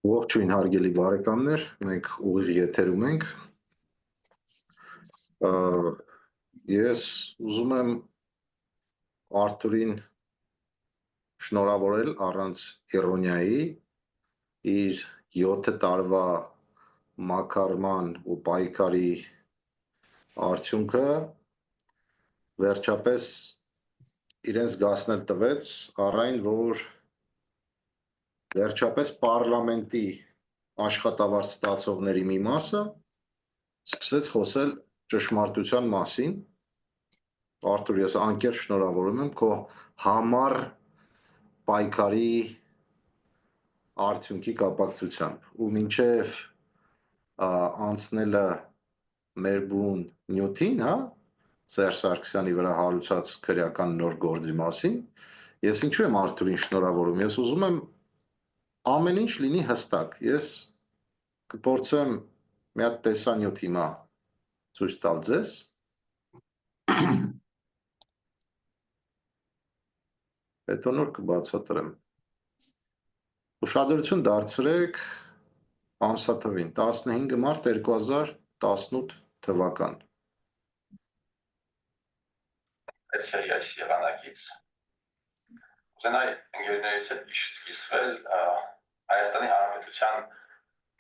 Ողջույն հարգելի բարեկամներ, մենք ուղիղ եթերում ենք։ Ես ուզում եմ Արթուրին շնորհավորել առանց իրոնիայի իր 7 տարվա մակարման ու պայքարի արդյունքը վերջապես իրեն զգացնել տվեց առայն, որ վերջապես պարլամենտի աշխատավարձ ստացողների մի մասը սկսեց խոսել ճշմարտության մասին։ Արթուր, ես անկեղծ շնորհավորում եմ քո համառ պայքարի արդյունքի կապակցությամբ ու մինչև անցնելը մեր բուն նյութին, Սերժ Սարգսյանի վրա հարուցած քրեական նոր գործի մասին, ես ինչու եմ Արթուրին շնորհավորում, ես ուզում եմ ամեն ինչ լինի հստակ, ես կփորձեմ մի հատ տեսանյութ հիմա ցույց տալ ձեզ, հետո նոր կբացատրեմ, ուշադրություն դարձրեք ամսաթվին, 15 մարտ 2018 թվական, այս եղանակից ուզենայի ընկերներիս հետ սկսվել Հայաստանի Հանրապետության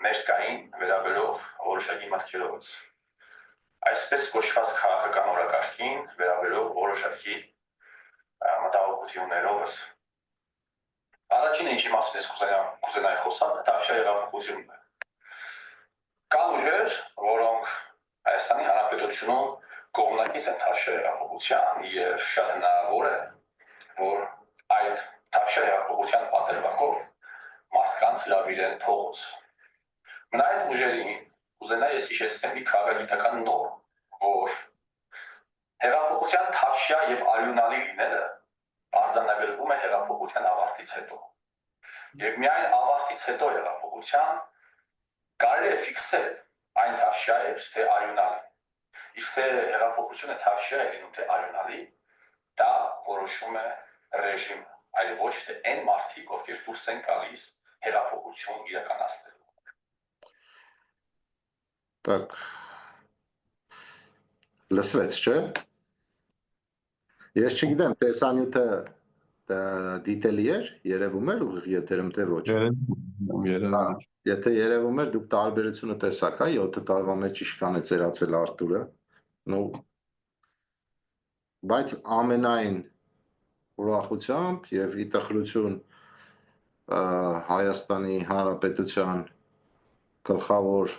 ներկային վերաբերող որոշակի մտքերով, այսպես կոչված քաղաքական օրակարգին վերաբերող որոշակի մտահոգություններով։ Առաջինը ինչի մասին ես կուզենայի խոսալ, Թավշյա հեղափոխությունն է։ Կան ուժեր, որոնք Հայաստանի Հանրապետությունում կողմնակից են Թավշյա հեղափոխության եւ շատ հնարավոր է, որ այդ Թավշյա հեղափոխության պատրվակով մարդկանց հրավիրեն փողոց։ Մնա այդ ուժերին ուզենայի ես հիշեցնել մի քաղաքագիտական նորմ, որ հեղափոխության Թավշյա եւ արյունալի լինելը արձանագրվում է հեղափոխության ավարտից հետո։ Եվ միայն ավարտից հետո հեղափոխության կարելի է ֆիքսել այն Թավշյա է, թե արյունալի։ Իսկ թե հեղափոխությունը Թավշյա է լինում, թե արյունալի, դա որոշում է ռեժիմը, այլ ոչ թե այն մարդիկ, ովքեր դուրս են գալիս հեղափոխություն իրականացնելու։ Так, լսվեց, չէ՞։ Ես չգիտեմ, տեսանյութը դիտելի էր, երևում էր ուղիղ եթերում, թե ոչ։ Երևում։ Եթե երևում էր, դուք տարբերությունը տեսաք, 7 տարվա մեջ ինչքան է ծերացել Արթուրը։ Բայց ամենայն ուրախությամբ եւ ի տխրություն Հայաստանի Հանրապետության գլխավոր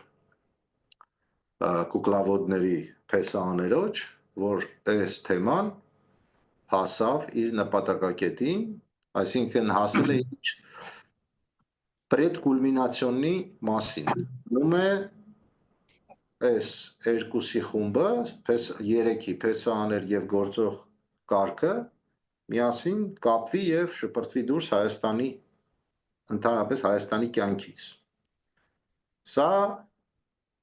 կուկլավոդների փեսաաներոջ, որ այս թեման հասավ իր նպատակակետին, այսինքն հասել է ինչ предкульминационի մասին։ Ում է այս երկուսի խումբը, 3-ի փեսաաներ եւ գործող կարգը միասին կապվի եւ շպրտվի դուրս Հայաստանի, ընդհանրապես Հայաստանի կյանքից։ Սա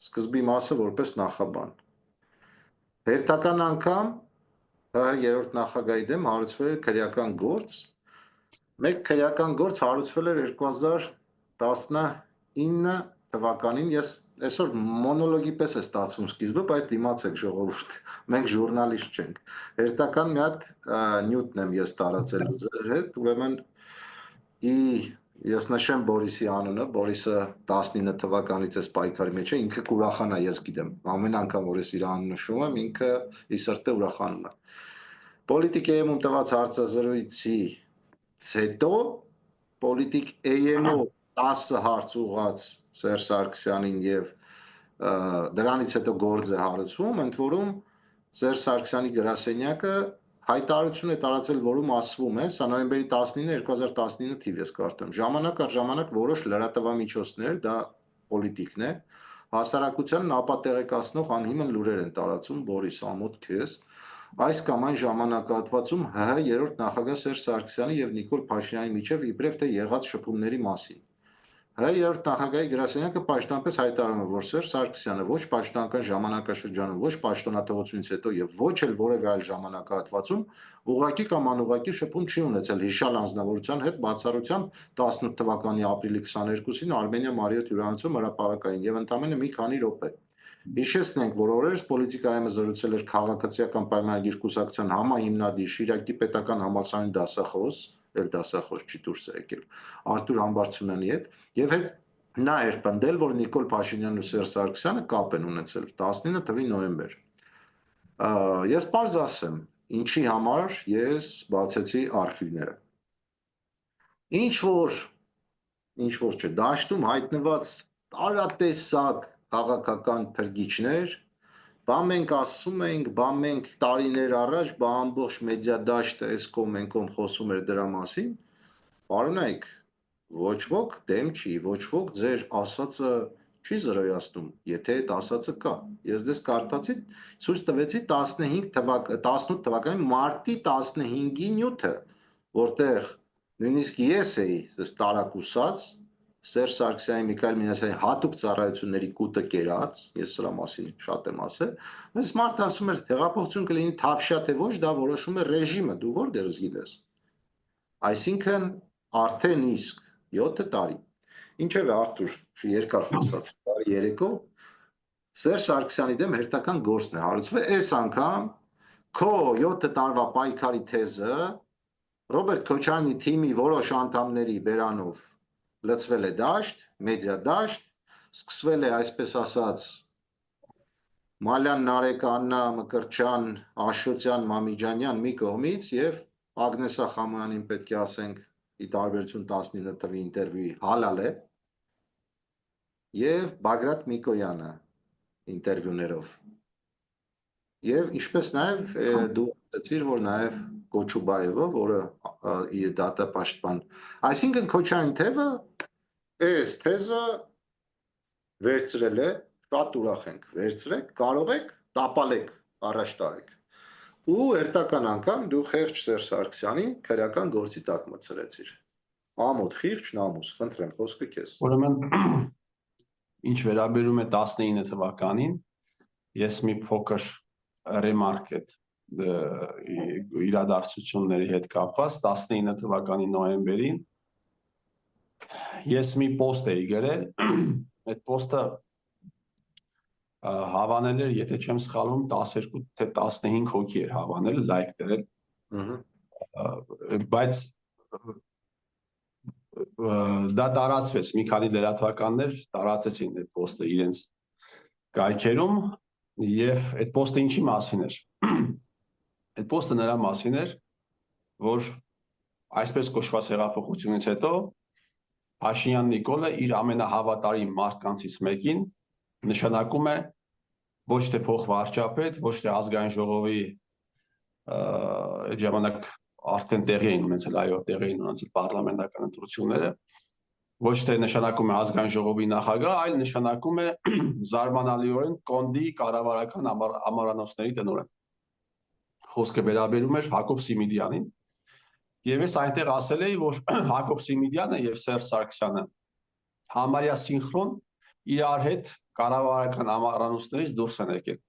սկզբի մասը որպես նախաբան։ Հերթական անգամ երրորդ նախագահի դեմ հարուցվել էր քրեական գործ, մեկ քրեական գործ հարուցվել էր 2019 թվականին, ես այսօր մոնոլոգի պես է ստացվում սկիզբը, բայց դիմացեք ժողովուրդ, մենք ժուրնալիստ չենք, հերթական մի հատ նյութն եմ ես տարածել ձեր հետ, ուրեմն ես նշեմ Բորիսի անունը, Բորիսը 19 թվականից էս պայքարի մեջ է, ինքը կուրախանա, ես գիտեմ, ամեն անգամ որ ես իր անունը նշում եմ, ինքը ի սրտե ուրախանում է։ Պոլիտիկ AM-ում տված հարցազրույցից հետո Պոլիտիկ AM-ում 10 հարց ուղղած Սերժ Սարգսյանին եւ դրանից հետո գործ է հարուցվում, ընդ որում Սերժ Սարգսյանի գրասենյակը հայտարարություն է տարածել, որում ասվում է, սա նոյեմբերի 19, 2019 թիվ ես կարդում, ժամանակ առ ժամանակ որոշ լրատվամիջոցներ, դա Պոլիտիկն է, հասարակությանն ապատեղեկացնող անհիմն լուրեր են տարածում, Բորիս ամոթ քեզ, այս կամ այն ժամանակահատվածում ՀՀ երրորդ նախագահ Սերժ Սարգսյանի եւ Նիկոլ Փաշինյանի միջև իբրև թե եղած շփումների մասին։ Երրորդ նախագահի գրասենյակը պաշտոնապես հայտարարում է, որ Սերժ Սարգսյանը ոչ պաշտոնական ժամանակաշրջանում, ոչ պաշտոնաթողությունից հետո եւ ոչ էլ որևէ այլ ժամանակահատվածում ուղղակի կամ անուղղակի շփում չի ունեցել հիշյալ անձնավորության հետ բացառությամբ 18 թվականի ապրիլի 22-ին Արմենիա Մարիոթ հյուրանոցում հրապարակային եւ ընդամենը մի քանի րոպե։ Հիշեցնենք, որ օրերս Պոլիտիկայում զրուցել էր քաղաքացիական պայմանագիր կուսակցության համահիմնադիր Շիրակի պետական համալսարանի դասախոս, դասախոս չի դուրս եկել, Արտուր Համբարձումյանի հետ, եւ հետ նա էր պնդել, որ Նիկոլ Փաշինյանն ու Սերժ Սարգսյանը կապ են ունեցել 19 թվականի նոյեմբեր։ Ես պարզ ասեմ, ինչի համար ես բացեցի արխիվները։ Ինչ որ չէ, դաշտում հայտնված տարատեսակ քաղաքական փրկիչներ, բա մենք ասում ենք, բա մենք տարիներ առաջ, բա ամբողջ մեդիա դաշտը էս կողմ են կողմ խոսում էր դրա մասին, պարոնայք, ոչ ոք դեմ չի, ոչ ոք ձեր ասածը չի զրոյացնում, եթե այդ ասածը կա։ Ես դες կարդացի, ցույց տվեցի 18 թվականի մարտի 15-ի նյութը, որտեղ նույնիսկ ես էի տարակուսած Սերժ Սարգսյանի, Միքայել Մինասյանի հատուկ ծառայությունների կուտը կերած, ես սրա մասին շատ եմ ասել, բայց մարդը ասում էր, տեղափոխություն կլինի թավշյա թե ոչ, դա որոշում է ռեժիմը, դու որտեղից գիտես։ Այսինքն արդեն իսկ 7 տարի։ Ինչևէ, Արտուր, երկար խոսացի, բարի երեկո, Սերժ Սարգսյանի դեմ հերթական գործն է հարուցվել, այս անգամ քո 7 տարվա պայքարի թեզը Ռոբերտ Քոչարյանի թիմի որոշ անդամների բերանով լցվել է դաշտ, մեդիա դաշտ, սկսվել է այսպես ասած Մալյան Նարեկ, Աննա Մկրտչյան, Աշոտյան, Մամիջանյան մի կողմից եւ Ագնեսա Խամանյանին պետք է ասենք ի տարբերություն 19 թվականի ինտերվյուի հալալ է եւ Բագրատ Միկոյանը ինտերվյուներով եւ ինչպես նաեւ դու ասացիր, որ նաեւ Կոչուբաևը, որը դատապաշտպան, այսինքն Քոչարյանի թևը այս թեզը վերցրել է, շատ ուրախ ենք, վերցրեք, կարող եք, տապալեք, առաջ տարեք։ Ու հերթական անգամ դու խեղճ Սերժ Սարգսյանին քրեական գործի տակ մտցրեցիր։ Ամոթ խիղճ նամուս, խնդրեմ, խոսքը քեզ։ Ուրեմն ինչ վերաբերում է 19 թվականին, ես մի փոքր ռեմարկ այդ իրադարձությունների հետ կապված 19 թվականի նոյեմբերին ես մի post էի գրել, այդ post-ը հավանել էր, եթե չեմ սխալվում, 12 թե 15 հոգի էր հավանել, լայք դրել։ Բայց դա տարածվեց, մի քանի լրատվականներ տարածեցին այդ post-ը իրենց կայքերում եւ այդ post-ը ինչի մասին էր։ Այդ post-ը նրա մասին էր, որ այսպես կոչված հեղափոխությունից հետո Փաշինյան Նիկոլը իր ամենահավատարիմ մարդկանցից մեկին նշանակում է ոչ թե փոխվարչապետ, ոչ թե ազգային ժողովի այդ ժամանակ արդեն տեղի էին ունեցել, այո, տեղի էին ունեցել պարլամենտական ընտրությունները, ոչ թե նշանակում է ազգային ժողովի նախագահ, այլ նշանակում է զարմանալիորեն կոնդի կառավարական ամառանոցների տնօրեն։ Խոսքը վերաբերում էր Հակոբ Սիմիդյանին, եւ ես այնտեղ ասել էի, որ Հակոբ Սիմիդյանը եւ Սերժ Սարգսյանը համարյա սինխրոն իրար հետ կառավարական ամառանոցներից դուրս են եկել։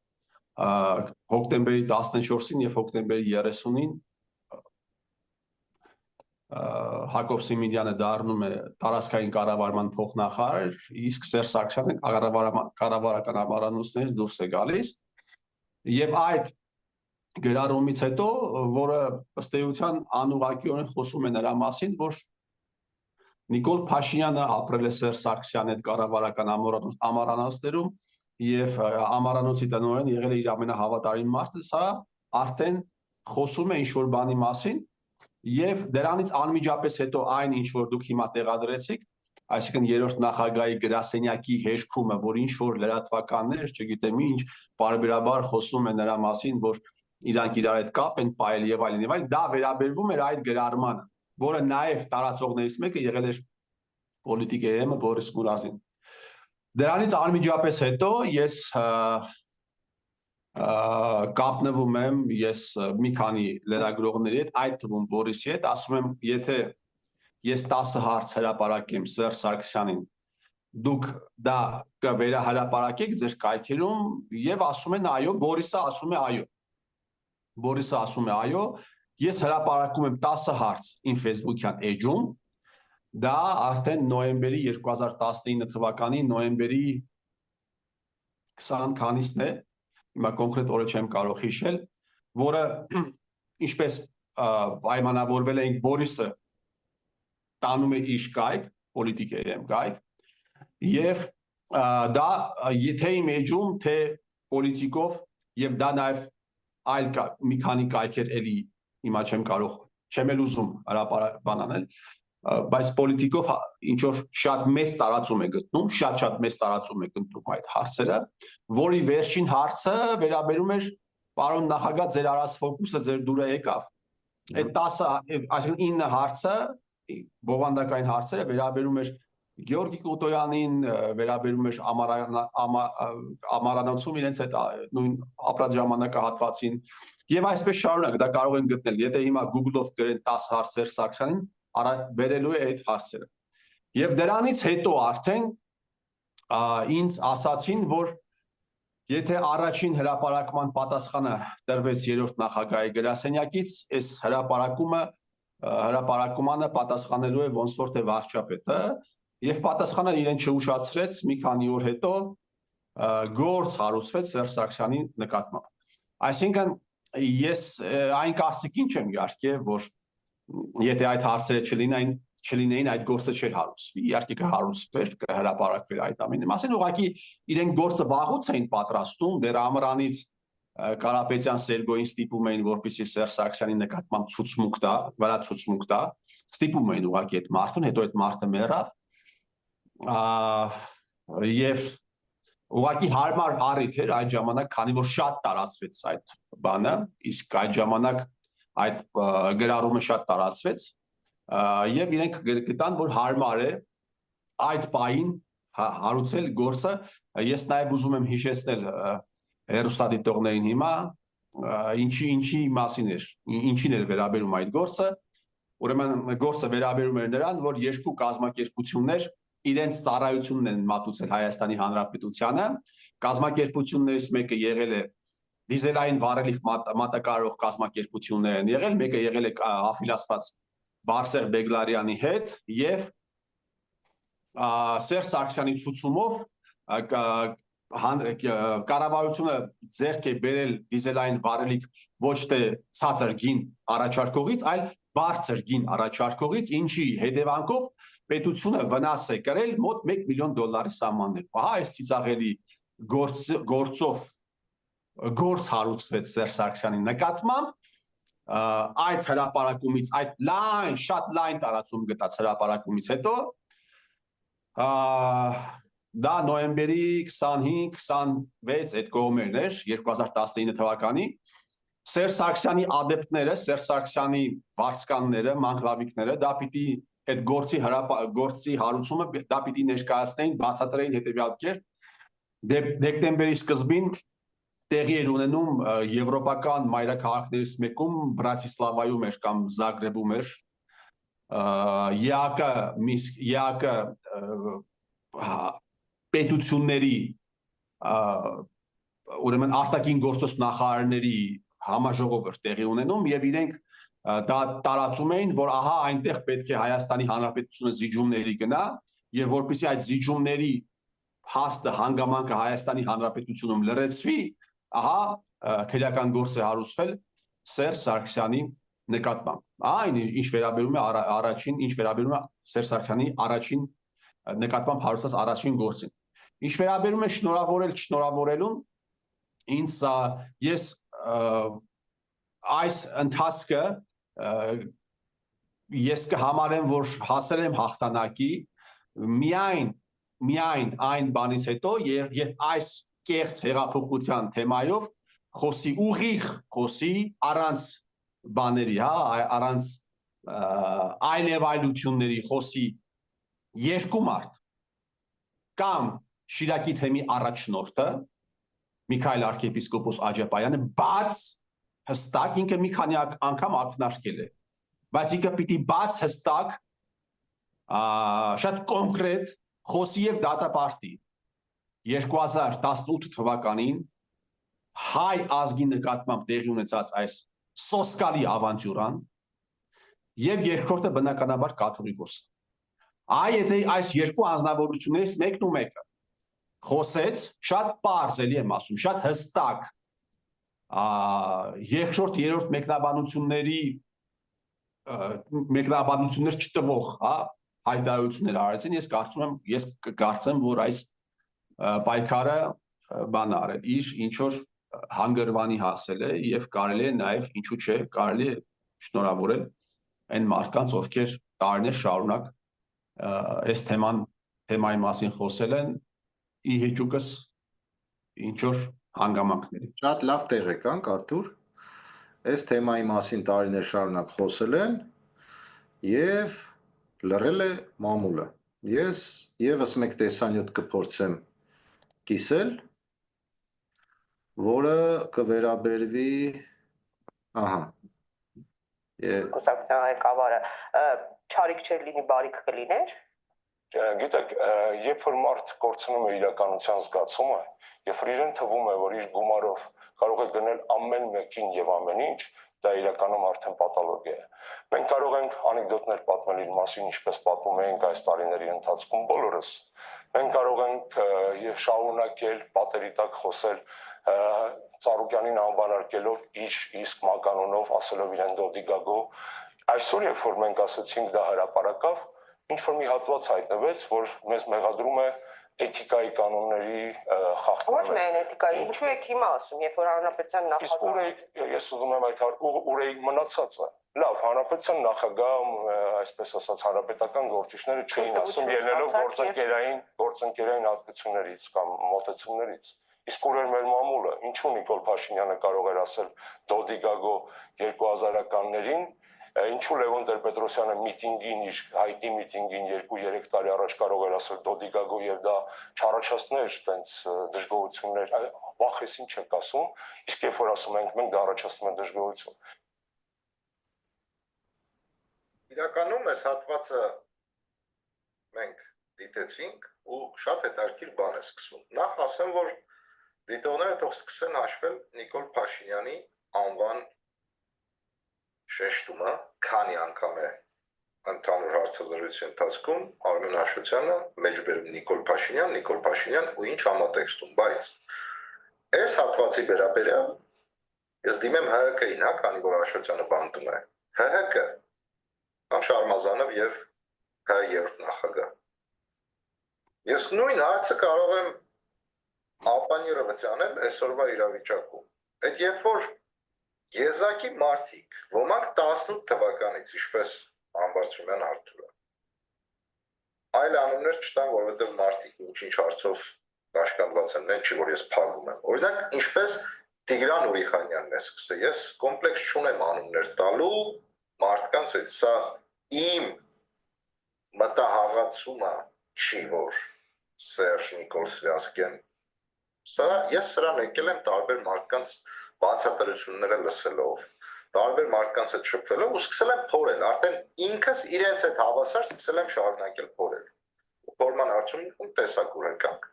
Հոկտեմբերի 14-ին եւ հոկտեմբերի 30-ին Հակոբ Սիմիդյանը դառնում է տարածքային կառավարման փոխնախարար, իսկ Սերժ Սարգսյանը կառավարական ամառանոցներից դուրս է գալիս, եւ այդ գրառումից հետո, որը ըստ էության անուղղակիորեն խոսում է նրա մասին, որ Նիկոլ Փաշինյանը ապրել է Սերժ Սարգսյանի հետ կառավարական ամառանոցներում եւ ամառանոցի տնօրեն եղել է իր ամենահավատարիմ մարդը, սա արդեն խոսում է ինչ-որ բանի մասին եւ դրանից անմիջապես հետո այն ինչ որ դուք հիմա տեղադրեցիք, այսինքն երրորդ նախագահի գրասենյակի հերքումը, որ ինչ-որ լրատվականներ, չգիտեմ ինչ, բարբերաբար խոսում են նրա մասին, որ իրանք իրար հետ կապ են պայել եւ այլն, դա վերաբերվում էր այդ գրառմանը, որը նաեւ տարածողներից մեկը եղել էր Պոլիտիկայում Բորիս Մուրազին։ Դրանից անմիջապես հետո ես կապնվում եմ ես մի քանի լրագրողների հետ, այդ թվում Բորիսի հետ, ասում եմ, եթե ես 10 հարց հրապարակեմ Սերժ Սարգսյանին դուք դա կվերահրապարակեք ձեր կայքերում եւ ասում են այո, Բորիսը ասում է այո։ Բորիսը ասում է այո, ես հրապարակում եմ 10 հարց իմ Facebook-յան էջում, դա արդեն նոյեմբերի 2019 թվականի նոյեմբերի 20 քանիսն է, հիմա կոնկրետ օրը չեմ կարող հիշել, որը ինչպես պայմանավորվել ենք Բորիսը տանում է իր կայք, պոլիտիկայի կայք, եւ դա թե իմ էջում, թե պոլիտիկով եւ դա նաեւ այլ մի քանի կայքեր էլի հիմա չեմ էլ ուզում հրապարակ անել, բայց պոլիտիկով ինչ որ շատ մեծ տարածում է գտնում, շատ մեծ տարածում է գտնում այդ հարցերը, որի վերջին հարցը վերաբերում էր պարոն նախագահ, ձեր արած ֆոկուսը ձեր դուրը եկավ։ Այդ 10, այսինքն 9 հարցը, բովանդակային հարցերը վերաբերում էր Գեորգի Կոտոյանին, վերաբերում էր ամառանոցում իրենց այդ նույն ապրած ժամանակահատվածին եւ այսպես շարունակ դա կարող են գտնել, եթե հիմա Google-ով գրեն 10 հարցեր Սարգսյանին, վերելու է այդ հարցերը։ Եվ դրանից հետո արդեն ինձ ասացին, որ եթե առաջին հրապարակման պատասխանը տրվեց երրորդ նախագահի գրասենյակից, այս հրապարակումանը պատասխանելու է ոնց որ թե վարչապետը, եւ պատասխանը իրեն չուշացրեց, մի քանի օր հետո գործ հարուցվեց Սերժ Սարգսյանի նկատմամբ։ Այսինքն ես այն կարծիքին չեմ իհարկե, որ եթե այդ հարցերը չլինեին, այդ գործը չէր հարուցվի, իհարկե կհարուցվեր, կհրապարակվեր այդ ամենի մասին, ուղղակի իրենք գործը վաղուց էին պատրաստում, դեռ ամռանից Կարապետյան Սերգոյին ստիպում էին, որպեսզի Սերժ Սարգսյանի նկատմամբ ցուցմուկ տա, ստիպում էին ուղղակի այդ մարդուն, հետո այդ մարդը մեռավ, եւ ուղղակի հարմար առիթ էր այդ ժամանակ, քանի որ շատ տարածվեց այդ բանը, իսկ այդ ժամանակ այդ գրառումը շատ տարածվեց, եւ իրենք գտան, որ հարմար է այդ պահին հարուցել գործը։ Ես նաեւ ուզում եմ հիշեցնել հեռուստադիտողներին հիմա, ինչի մասին էր, ինչին էր վերաբերում այդ գործը, ուրեմն գործը վերաբերում էր նրան, որ երկու կազմակերպություններ իրենց ծառայությունն են մատուցել Հայաստանի Հանրապետությանը, կազմակերպություններից մեկը եղել է դիզելային վառելիք մատակարարող կազմակերպություններ են եղել, մեկը եղել է աֆիլացված Բարսեղ Բեգլարյանի հետ եւ Սերժ Սարգսյանի ցուցումով կառավարությունը ձեռք է բերել դիզելային վառելիք ոչ թե ցածր գին առաջարկողից, այլ բարձր գին առաջարկողից, ինչի հետևանքով պետությունը վնաս է կրել մոտ $1 միլիոն սահմաններ։ Ահա այս ցիծաղելի գործով գործ հարուցվեց Սերժ Սարգսյանի նկատմամբ, այդ հրապարակումից, այդ շատ լայն տարածում գտած հրապարակումից հետո դա նոյեմբերի 25-26 այդ կողմերն էր 2019 թվականի Սերժ Սարգսյանի ադեպտները, Սերժ Սարգսյանի վարձկանները, մանկլավիկները դա պիտի այդ գործի հարուցումը դա պիտի ներկայացնեին, բացատրեին հետևյալ կերպ դեկտեմբերի սկզբին տեղի էր ունենում եվրոպական մայրաքաղաքներից մեկում Բրատիսլավայում էր կամ Զագրեբում էր ԵԱԿ պետությունների ուրեմն արտաքին գործոս նախարարների համաժողով էր տեղի ունենում եւ իրենք դա տարածում էին, որ ահա այնտեղ պետք է Հայաստանի Հանրապետությունը զիջումների գնա եւ որպեսզի այդ զիջումների հաստը հանգամանքը Հայաստանի Հանրապետությունում լրացվի, ահա քրեական գործ է հարուցվել Սերժ Սարգսյանի նկատմամբ։ Այն ինչ վերաբերում է առաջին, ինչ վերաբերում է Սերժ Սարգսյանի առաջին նկատմամբ հարուցած առաջին գործին։ Ինչ վերաբերում է շնորհավորելուն, ինձ ես այս ընթացքը ես կհամարեմ, որ հասել եմ հաղթանակի միայն այն բանից հետո, երբ այս կեղծ հեղափոխության թեմայով ուղիղ խոսի առանց բաների, առանց այլևայլությունների խոսի երկու մարդ կամ Շիրակի թեմի առաջնորդը Միքայել arczepiskopos Աջապայանը բաց հստակ ինքը մի քանի անգամ ակնարկել է, բայց ինքը պիտի բաց հստակ շատ կոնկրետ խոսի եւ դատապարտի 2018 թվականին հայ ազգի նկատմամբ տեղի ունեցած այս սոսկալի ավանտյուրան եւ երկրորդը բնականաբար կաթողիկոսը։ Եթե այս երկու անձնավորություններից մեկն ու մեկը խոսեց, շատ պարզ էլի եմ ասում, շատ հստակ երկրորդ, երրորդ մեկնաբանություններ չտվող, հայտարարություններ արեցին, ես կարծեմ, որ այս պայքարը բան արել, իր ինչ որ հանգրվանի հասել է եւ կարելի է նաեւ ինչու՞ չէ, կարելի է շնորհավորել այն մարդկանց, ովքեր տարիներ շարունակ այս թեմայի մասին խոսել են, ի հեճուկս ինչ որ հանգամանքների։ Շատ լավ տեղ եկանք, Արթուր։ Այս թեմայի մասին տարիներ շարունակ խոսել են եւ լռել է մամուլը։ Ես եւս մեկ տեսանյութ կփորձեմ կիսել, որը կվերաբերվի, Կուսակցության ղեկավարը չարիք չէր լինի, բարիք կլիներ։ Գիտեք, երբ որ մարդ կորցնում է իրականության զգացումը, երբ որ իրեն թվում է, որ իր գումարով կարող է գնել ամեն մեկին եւ ամեն ինչ, դա իրականում արդեն պաթոլոգիա է։ Մենք կարող ենք անեկդոտներ պատմել իր մասին, ինչպես պատմում էինք այս տարիների ընթացքում բոլորս։ Մենք կարող ենք շարունակել պատերի տակ խոսել Ծառուկյանին անվանարկելով իր իսկ մականունով, ասելով իրեն դոդիգագո։ Այսօր երբ որ մենք ասացինք դա հրապարակավ, ինչ որ մի հատված հայտնվեց, որ մեզ մեղադրում է էթիկայի կանոնների խախտումը։ Ոչ միայն էթիկայի, ինչու եք հիմա ասում, երբ որ հանրապետության նախագահ։ Ես ուզում եմ այդ ուր էի մնացածը։ Լավ, հանրապետության նախագահ, այսպես ասած, հանրապետական գործիչները չէին ասում ելնելով գործընկերային հատկություններից կամ մոտեցումներից։ Իսկ ուր էր մեր մամուլը, ինչու Նիկոլ Փաշինյանը կարող էր ասել դոդիգագո 2000-ականներին, ինչու Լևոն Տեր-Պետրոսյանը միտինգին, իր հայտի միտինգին 2-3 տարի առաջ կարող էր ասել դոդիգագո եւ դա չառաջացներ տենց դժգոհություններ, վախես ինչ եք ասում, իսկ երբ որ ասում ենք մենք դա առաջացնում է դժգոհություն։ Իրականում այս հատվածը մենք դիտեցինք ու շատ հետաքրքիր բան է սկսվում։ Նախ ասեմ, որ դիտողները թող սկսեն հաշվել Նիկոլ Փաշինյանի անվան շեշտումը, քանի անգամ է ընդհանուր հարցազրույցի ընթացքում Արմեն Աշոտյանը մեջբերում Նիկոլ Փաշինյան ու ինչ համատեքստում, բայց այս հատվածի վերաբերյալ ես դիմեմ ՀՀԿ-ին, քանի որ Աշոտյանը բանտում է, ՀՀԿ, կամ Շարմազանով եւ հայ երրորդ նախագահ։ Ես նույն հարցը կարող եմ ապանիրովից անել այսօրվա իրավիճակում։ Այդ երբ որ եզակի մարդիկ, ոմանք 18 թվականից, ինչպես Ամբարձումյան Արթուրը, այլ անուններ չտան, որովհետև մարդիկ ինչ հարցով կաշկանդված են, մենք չի, որ ես փակում եմ։ Օրինակ, ինչպես Տիգրան Ուրիխանյանն է սկսել, ես կոմպլեքս չունեմ անուններ տալու մարդկանց հետ, սա իմ մտահաղացումը չի, որ Սերժ Նիկոլ Սվյազկեն, ես սրան եկել եմ տարբեր մարդկանց բացատրությունները լսելով, տարբեր մարդկանց հետ շփվելով ու սկսել եմ փորել, արդեն ինքս իրենց հետ հավասար սկսել եմ շարունակել փորել։ Փորման արդյունքում տեսակուր եկանք։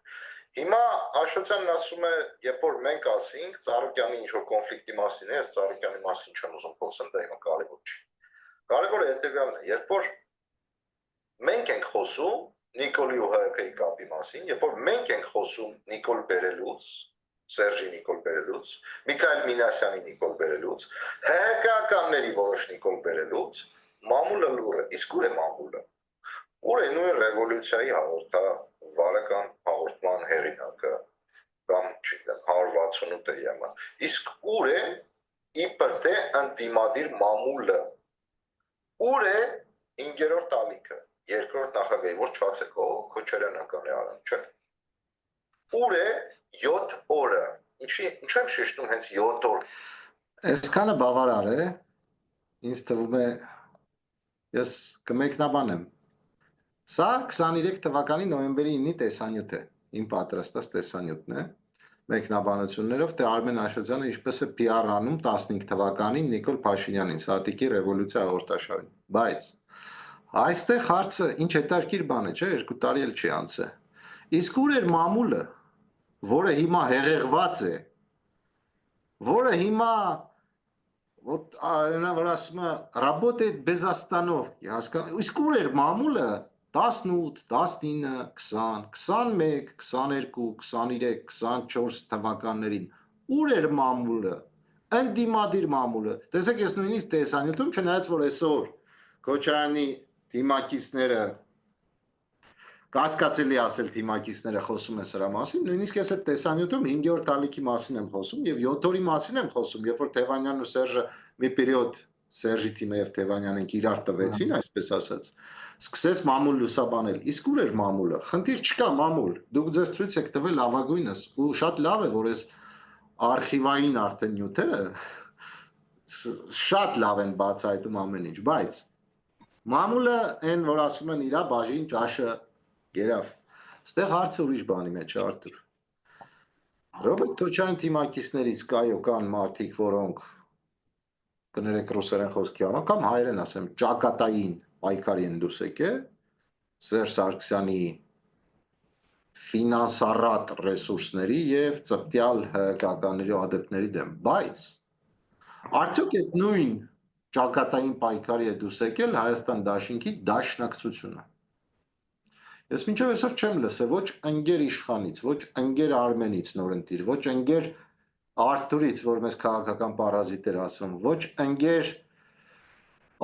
Հիմա Աշոտյանն ասում է, երբ որ մենք ասինք Ծառուկյանի ինչ-որ կոնֆլիկտի մասին է, ես Ծառուկյանի մասին չեմ ուզում խոսել, դա հիմա կարևոր չի։ Կարևորը հետևյալն է, երբ որ մենք ենք խոսում Նիկոլի ու ՀՀԿ-ի կապի մասին, երբ որ մենք ենք խոսում Նիկոլ բերելուց, Սերժի Նիկոլ բերելուց, Միքայել Մինասյանի Նիկոլ բերելուց, ՀՀԿ-ականների որոշ Նիկոլ բերելուց, մամուլը լուր է, իսկ ուր է մամուլը։ Ուր է նույն ռևոլյուցիայի վարական հաղորդման հեղինակը կամ չգիտեմ 168 ԵՄ։ Իսկ ուր է իբր թե ընդդիմադիր մամուլը։ Ուր է 5-րդ ալիքը, երկրորդ նախագահի, որ չասեք, Քոչարյանական է արան, չէ։ Ուր է 7 օրը։ Ինչ եմ շեշտում հենց 7 օր։ Այսքանը բավարար է։ Ինձ թվում է ես կմեկնաբանեմ։ Սա 23 թվականի նոյեմբերի 9-ի տեսանյութ է, իմ պատրաստած տեսանյութն է, մեկնաբանություններով, թե Արմեն Աշոտյանը ինչպես է PR անում 15 թվականին Նիկոլ Փաշինյանին, Սատիկի ռևոլյուցիա հաղորդաշարին։ Բայց Այստեղ հարցը ինչ հետաքրքիր բան է, չէ, 2 տարի էլ չի անցել։ Իսկ ուր էր մամուլը, որը հիմա հեղեղված է, որը հիմա вот նա որ ասում է работает без остановки, հասկանու։ Իսկ ուր էր մամուլը 18, 19, 20, 21, 22, 23, 24 թվականներին։ Ուր էր մամուլը։ Ընդդիմադիր մամուլը։ Տեսեք, ես նույնիսկ տեսանյութում չնայած որ այսօր Քոչարյանի թիմակիցները կասկածելի ասել թիմակիցները խոսում են սրա մասին, նույնիսկ ես այդ տեսանյութում 5-րդ տալիքի մասին եմ խոսում եւ 7 օրի մասին եմ խոսում, երբ որ Թևանյանն ու Սերժը մի պերիոդ Սերժի թիմը եւ Թևանյանն իրար տվեցին, այսպես ասած, սկսեց մամուլ լուսաբանել։ Իսկ ուր էր մամուլը։ Խնդիր չկա մամուլ։ Դուք ձեզ ցույց եք տվել լավագույնս ու շատ լավ է, որ այս արխիվային արդեն նյութերը շատ լավ են բացահայտում ամեն ինչ, բայց մամուլը այն որ ասում են իրա բաժին ճաշը գերավ։ Ստեղ հարցը ուրիշ բանի մեջ է Արթուր։ Ռոբերտ Քոչարյան թիմակիցներից կան մարդիկ, որոնք կներեք ռուսերեն խոսքի անո կամ հայերեն ասեմ, ճակատային պայքարի են դուս եկել Սերժ Սարգսյանի ֆինանսառատ ռեսուրսների եւ ծպտյալ հայկականների ադեպտների դեմ, բայց արդյոք այդ նույն ճակատային պայքարի է դուս եկել Հայաստան Դաշինքի դաշնակցությունը։ Ես մինչև այսօր չեմ լսել ոչ ընկեր Իշխանից, ոչ ընկեր Արմենից նորընտիր, ոչ ընկեր Արթուրից, որ մեզ քաղաքական պարազիտ էր ասում, ոչ ընկեր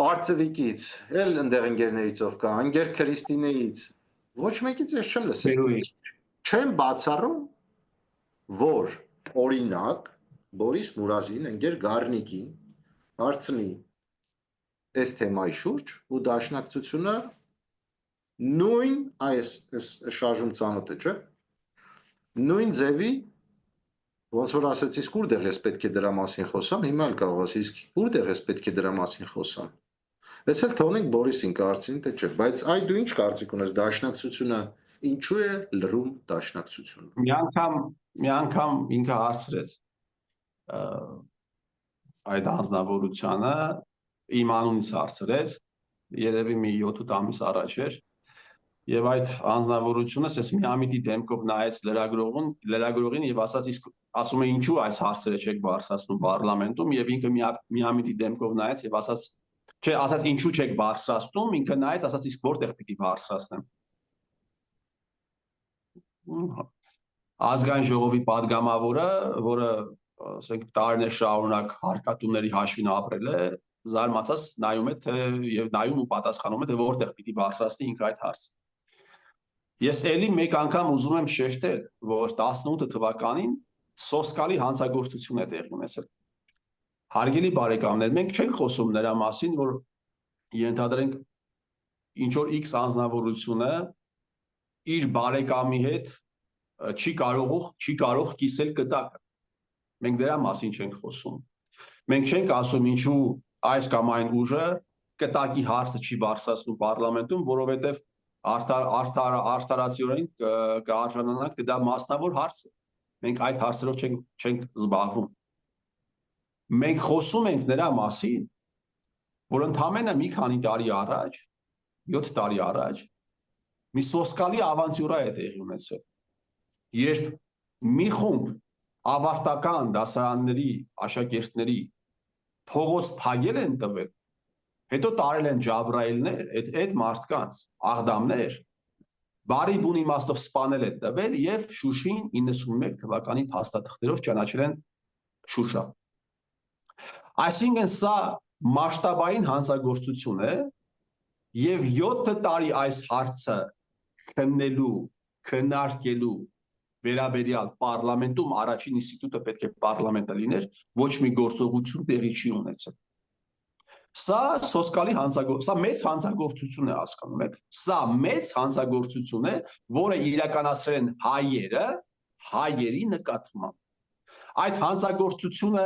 Արծվիկից, էլ ընդեղ ընկերներից ով կա, ընկեր Քրիստինեից, ոչ մեկից ես չեմ լսել։ Չեմ բացառում, որ օրինակ Բորիս Մուրազին, ընկեր Գառնիկին հարցնի այս թեմայի շուրջ ու դաշնակցությունը նույն այս շարժում ծանոթ է, չէ՞։ Նույն ձևի ոնց որ ասեցի, իսկ որտեղ ես պետք է դրա մասին խոսամ, հիմա էլ կարող ես, իսկ որտեղ ես պետք է դրա մասին խոսամ։ Ես էլ թողնենք Բորիսին կարծին, թե չէ, բայց այ դու ինչ կարծիք ունես դաշնակցությունը ինչու է լրում դաշնակցությունը։ Մի անգամ ինքը հարցրեց այդ անձնավորությանը իմ անունից հարցրեց, երևի մի 7-8 ամիս առաջ էր, եւ այդ անձնավորությունը ես Միամիտի դեմքով նայեց լրագրողին եւ ասաց, իսկ ասում է ինչու այս հարցերը չեք բարձրացնում պարլամենտում եւ ինքը Միամիտի դեմքով նայեց եւ ասաց, չէ, ասաց ինչու չեք բարձրացնում, ինքը նայեց, ասաց իսկ որտեղ պիտի բարձրացնեմ։ Ազգային ժողովի падգամավորը, որը ասենք տարիներ շարունակ հարկատուների հաշվին ապրել է, զարմացած նայում է թե եւ նայում ու պատասխանում է թե որտեղ պիտի բարձրացնի ինքը այդ հարցը։ Ես ելի մեկ անգամ ուզում եմ շեշտել, որ 18 թվականին սոսկալի հանցագործություն է տեղի ունեցել։ Հարգելի բարեկամներ, մենք չենք խոսում նրա մասին, որ ենթադրենք ինչ որ X անձնավորությունը իր բարեկամի հետ չի կարող կիսել կտակը։ Մենք դրա մասին չենք խոսում։ Մենք չենք ասում ինչու այս կամ այն ուժը կտակի հարցը չի բարձրացնում պարլամենտում, որովհետև արդարացիորեն կարժանանանք, թե դա մասնավոր հարց է։ Մենք այդ հարցերով չենք զբաղվում։ Մենք խոսում ենք նրա մասին, որ ընդամենը մի քանի տարի առաջ, 7 տարի առաջ, մի սոսկալի ավանտյուրա է տեղի ունեցել, երբ մի խումբ ավարտական դասարանների աշակերտների փողոց փագել են տվել, հետո տարել են ջաբրայելներ, այդ մարդկանց աղդամներ, բարի բուն իմաստով սպանել են տվել եւ Շուշին 91 թվականի փաստաթղթերով ճանաչել են Շուշա։ Այսինքն սա մասշտաբային հանցագործություն է եւ 7 տարի այս հարցը քննելու, քննարկելու վերաբերյալ պարլամենտում առաջին ինստիտուտը պետք է պարլամենտը լիներ, ոչ մի գործողություն տեղի չի ունեցել։ Սա սոսկալի հանցագործություն, սա մեծ հանցագործություն է, հասկանում եք։ Սա մեծ հանցագործություն է, որը իրականացրել են հայերը հայերի նկատմամբ։ Այդ հանցագործությունը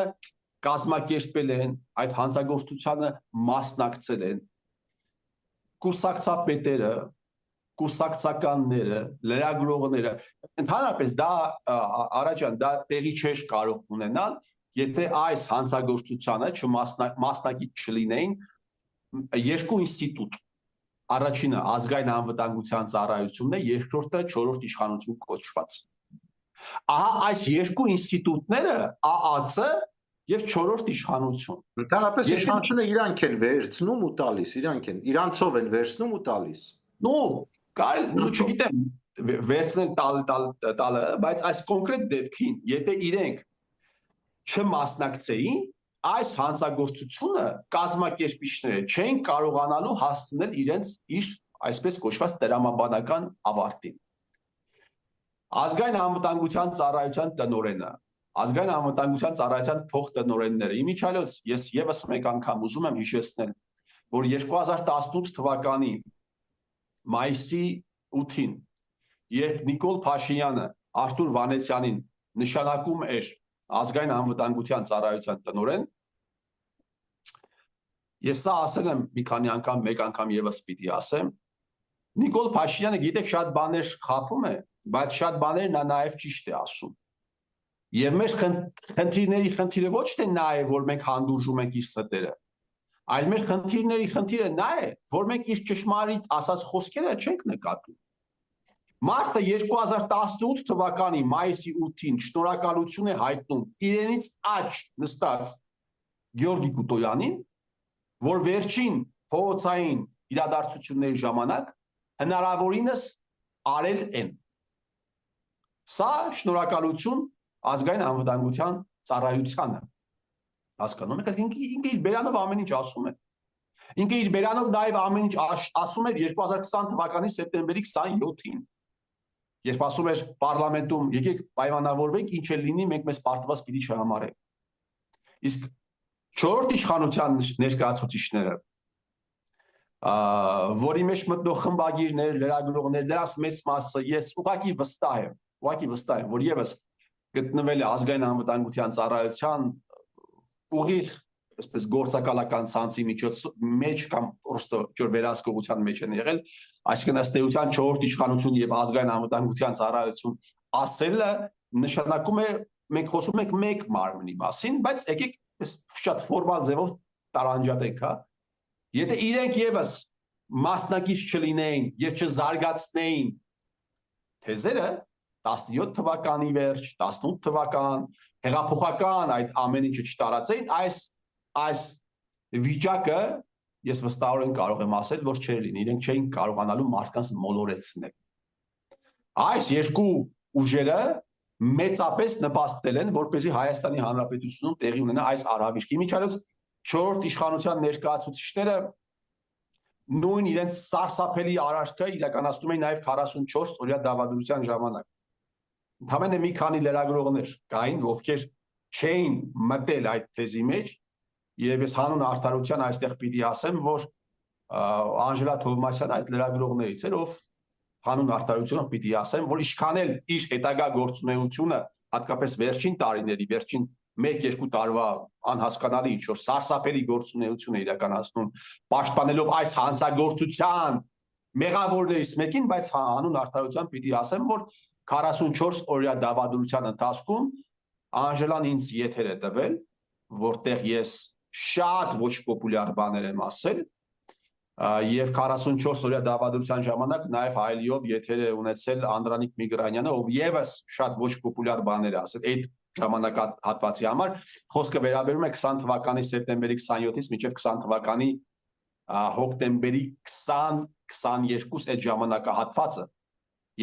կազմակերպել են, այդ հանցագործությանը մասնակցել են կուսակցապետերը, կուսակցականները, լրագրողները, ընդհանրապես դա առաջան դա տեղի չէր կարող ունենալ, եթե այս հանցագործությանը մասնակից չլինեին երկու ինստիտուտ, առաջինը ազգային անվտանգության ծառայությունն է, երկրորդը չորրորդ իշխանություն կոչված։ Ահա այս երկու ինստիտուտները ԱԱՑ եւ չորրորդ իշխանություն։ Ընդհանրապես իշխանությունը իրանք են վերցնում ու տալիս, իրանցով են վերցնում ու տալիս։ Չգիտեմ վերցնել տալը, բայց այս կոնկրետ դեպքին, եթե իրենք չմասնակցեին, այս հանցագործությունը կազմակերպիչները չեն կարողանալու հասցնել իրենց այսպես կոչված տրամաբանական ավարտին։ Ազգային անվտանգության ծառայության տնօրենը, ազգային անվտանգության ծառայության փոխտնօրենները, իմիջիայլոց ես եւս մեկ անգամ ուզում եմ հիշեցնել, որ 2018 թվականի մայիսի 8-ին, երբ Նիկոլ Փաշինյանը Արթուր Վանեցյանին նշանակում էր ազգային անվտանգության ծառայության տնօրեն, ես սա ասել եմ մի քանի անգամ, մեկ անգամ եւս պիտի ասեմ, Նիկոլ Փաշինյանը գիտեք շատ բաներ խափում է, բայց շատ բաներ նա նաեւ ճիշտ է ասում։ Եվ մեր խնդիրների խնդիրը ոչ թե նա է, որ մենք հանդուրժում ենք իր ստերը, այլ մեր խնդիրների խնդիրը նա է, որ մենք իր ճշմարիտ ասած խոսքերը չենք նկատում։ Մարտը 2018 թվականի մայիսի 8-ին շնորհակալություն է հայտնում իրենից աջ նստած Գեորգի Կուտոյանին, որ վերջին փողոցային իրադարձությունների ժամանակ հնարավորինս արել են։ Սա շնորհակալություն ազգային անվտանգության ծառայությանը։ Հասկանում եք, ինքը իր բերանով ամեն ինչ ասում է։ Ինքը իր բերանով նաև ամեն ինչ ասում էր 2020 թվականի սեպտեմբերի 27-ին, երբ ասում էր պարլամենտում եկեք պայմանավորվենք, ինչ էլ լինի, մենք մեզ պարտված պիտի չհամարենք։ Իսկ չորրորդ իշխանության ներկայացուցիչները, որի մեջ մտնող խմբագիրներ, լրագրողներ, դրանց մեծ մասը ես ուղղակի վստահ եմ, որ եւս գտնվել է ազգային անվտանգության ծառայության ուղիղ այսպես գործակալական ցանցի մեջ կամ պրոստո ջոր վերահսկողության մեջ են եղել, այսինքն ըստ էության չորրորդ իշխանություն եւ ազգային անվտանգության ծառայություն ասելը նշանակում է մենք խոսում ենք մեկ մարմնի մասին, բայց եկեք շատ ֆորմալ ձևով տարանջատենք, հա։ Եթե իրենք եւս մասնակից չլինեին եւ չզարգացնեին թեզերը 17 թվականի վերջ, 18 թվական, հեղափոխական այդ ամեն ինչը չտարածեին, այս վիճակը ես վստահորեն կարող եմ ասել, որ չէր լինի, իրենք չէին կարողանալու մարդկանց մոլորեցնել։ Այս երկու ուժերը մեծապես նպաստել են, որպեսզի Հայաստանի Հանրապետությունում տեղի ունենա այս արհավիրք։ Իմիջիայլոց չորրորդ իշխանության ներկայացուցիչները նույն իրենց սարսափելի արարքը իրականացնում էին նաև 44 օրյա դավադրության ժամանակ։ Ընդհանրապես մի քանի լրագրողներ կային, ովքեր չէին մտել այդ թեզի մեջ, եւ ես հանուն արդարության այստեղ պիտի ասեմ, որ Անժելա Թովմասյանը այդ լրագրողներից էր, ով հանուն արդարության պիտի ասեմ, որ ինչքան էլ իր հետագա գործունեությունը, հատկապես վերջին տարիների, վերջին 1-2 տարվա անհասկանալի ինչ-որ սարսափելի գործունեություն է իրականացնում, պաշտպանելով այս հանցագործության մեղավորներից մեկին, բայց հանուն արդարության պիտի ասեմ, որ 44 օրյա դավադրության ընթացքում Անժելան ինձ եթեր է տվել, որտեղ ես շատ ոչ պոպուլյար բաներ եմ ասել, եւ 44 օրյա դավադրության ժամանակ նաեւ հայելիով եթեր է ունեցել Անդրանիկ Միգրանյանը, ով եւս շատ ոչ պոպուլյար բաներ է ասել այդ ժամանակահատվածի համար։ Խոսքը վերաբերում է 20 թվականի սեպտեմբերի 27-ից մինչև 20 թվականի հոկտեմբերի 20-22 այդ ժամանակահատվածը,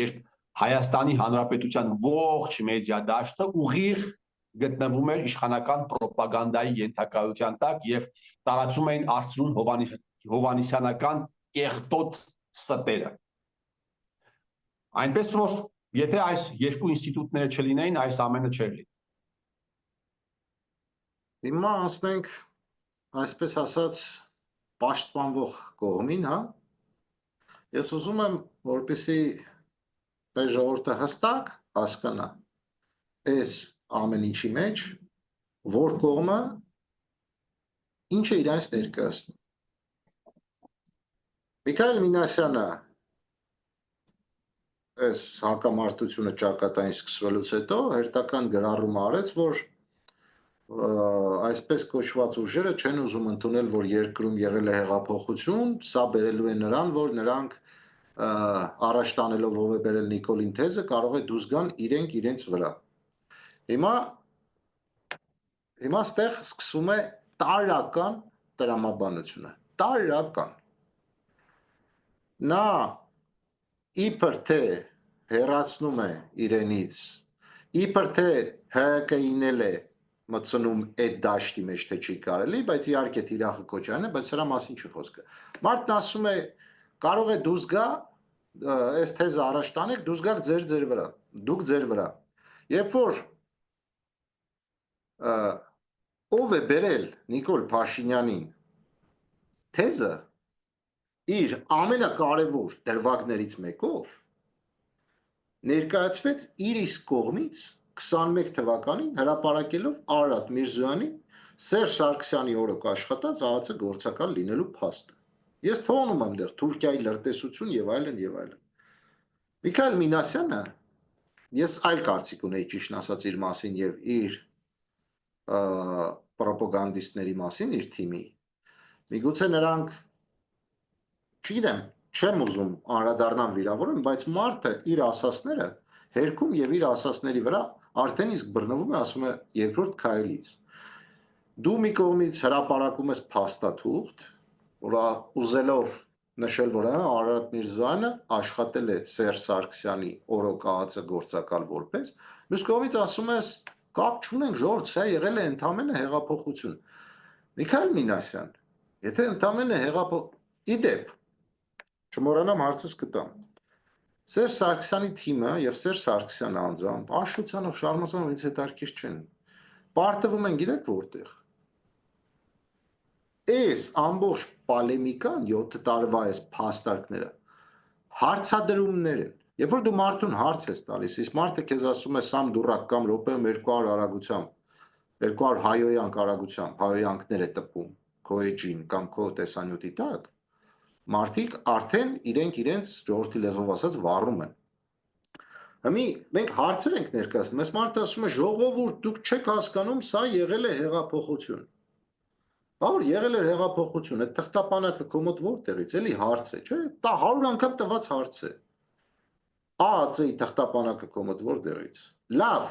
երբ Հայաստանի Հանրապետության ողջ մեդիա դաշտը ուղիղ գտնվում էր իշխանական պրոպագանդայի ենթակայության տակ եւ տարածում էին արծրուն հովանիսյանական կեղտոտ ստերը։ Այնպես որ եթե այս երկու ինստիտուտները չլինեին, այս ամենը չէր լինի։ Հիմա ասենք, այսպես ասած, պաշտպանվող կողմին, հա։ Ես ուզում եմ, որպեսզի ժողովուրդը հստակ հասկանա այս ամեն ինչի մեջ, որ կողմը ինչ է իրենց ներկայացնում։ Միքայել Մինասյանը այս հակամարտությունը ճակատային սկսվելուց հետո հերթական գրառում արեց, որ այսպես կոչված ուժերը չեն ուզում ընդունել, որ երկրում եղել է հեղափոխություն, սա բերելու է նրան, որ նրանք առաջ տանելով ով է բերել Նիկոլին թեզը, կարող է դուրս գան իրենց վրա։ Հիմա ստեղ սկսվում է տարրական տրամաբանությունը, տարրական։ Նա իբր թե հեռացնում է իրենից, իբր թե ՀԿ-ինել է մտցնում այդ դաշտի մեջ, թե չի կարելի, բայց իհարկե Թիրախը Քոչարյանն է, բայց սրա մասին չի խոսքը։ Մարդն ասում է, կարող է դուրս գա, այս թեզը առաջ տանեք, դուրս գաք ձեր վրա, դուք ձեր վրա։ Երբ որ ով է բերել Նիկոլ Փաշինյանին թեզը իր ամենակարևոր դրվագներից մեկով ներկայացվեց իր իսկ կողմից 21 թվականին հրապարակելով Արարատ Միրզոյանի Սերժ Սարգսյանի օրոք աշխատած ԱԱՑ գործակալ լինելու փաստը։ Ես թողնում եմ դեռ Թուրքիայի լրտեսություն եւ այլն եւ այլն։ Միքայել Մինասյանը ես այլ կարծիք ունեի ճիշտ ասած իր մասին եւ իր պրոպագանդիստների մասին իր թիմի։ Միգուցե նրանք չգիտեմ, չեմ ուզում անդրադառնամ վիրավորում, բայց մարդը իր ասասները հերքում եւ իր ասասների վրա արդեն իսկ բռնվում է, ասում է երկրորդ քայլից։ Դու մի կողմից հրապարակում ես փաստաթուղթ, որ ուզելով նշել, որ Արարատ Միրզոյանը աշխատել է Սերժ Սարգսյանի օրոք ԱԱՑ գործակալ որպես, մյուս կողմից ասում ես կապ չունենք ժողովուրդ, սա եղել է ընդամենը հեղափոխություն։ Միքայել Մինասյան, եթե ընդամենը իդեպ չմոռանամ հարցս կտամ։ Սերժ Սարգսյանի թիմը եւ Սերժ Սարգսյանը անձամբ Աշոտյանով, Շարմազանով ինձ հետաքրքիր չեն։ Պարտվում են գիտեք որտեղ։ Այս ամբողջ պոլեմիկան 7 տարվա այս փաստարկները հարցադրումներ են։ Երբ որ դու մարդուն հարց ես տալիս, իսկ մարդը քեզ ասում է սամ դուրակ կամ րոպեում 200 արագությամբ, 200 հայոյանք արագությամբ, հայոյանքներ է տպում քո էջին կամ քո տեսանյութի տակ, մարդիկ արդեն իրենց ժողովրդի լեզվով ասած վառում են։ Հիմա մենք հարցեր ենք ներկայացնում, այս մարդը ասում է ժողովուրդ դուք չեք հասկանում, սա եղել է հեղափոխություն։ Բաղ եղել էր հեղափոխություն, այդ թղթապանակը քո մոտ որտեղից, էլի հարց է, չէ՞։ Դա 100 անգամ տված հարց է։ ԱԱՑ-ի թղթապանակը քո մոտ որտեղից։ Լավ,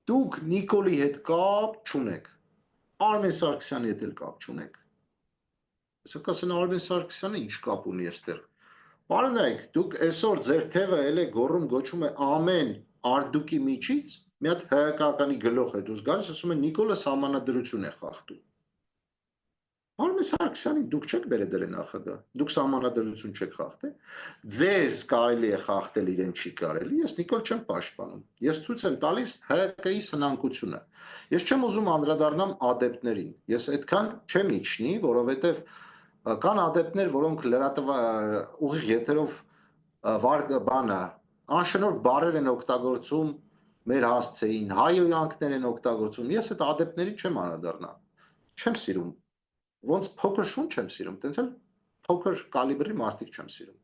դուք Նիկոլի հետ կապ չունեք։ Արմեն Սարգսյանի հետ էլ կապ չունեք։ Իսկ ասեն Արմեն Սարգսյանը ինչ կապ ունի այստեղ։ Պարոնայք, դուք այսօր ձեր թևը էլ է գոռում գոչում է ամեն արդուկի միջից մի հատ հայկականի գլուխ է դուրս գալիս, ասում է Նիկոլը սահմանադրություն է խախտում։ Արմեն Սարգսյանին դուք չեք բերել դրե նախագահ, դուք սահմանադրություն չեք խախտել, ձեզ կարելի է խախտել, իրեն չի կարելի, ես Նիկոլ չեմ պաշտպանում, ես ցույց եմ տալիս ՀԿ-ի սնանկությունը, ես չեմ ուզում անդրադառնամ ադեպտներին, ես այդքան չեմ իջնի, որովհետև կան ադեպտներ, որոնք ուղիղ եթերով բանը, անշնորհ բառեր են օգտագործում մեր հասցեին, հայոյանքներ են օգտագործում, ես այդ ադեպտների չեմ անդրադառնա, չեմ սիրում ոնց փոքր շունչ չեմ սիրում, տենց էլ փոքր կալիբրի մարդիկ չեմ սիրում։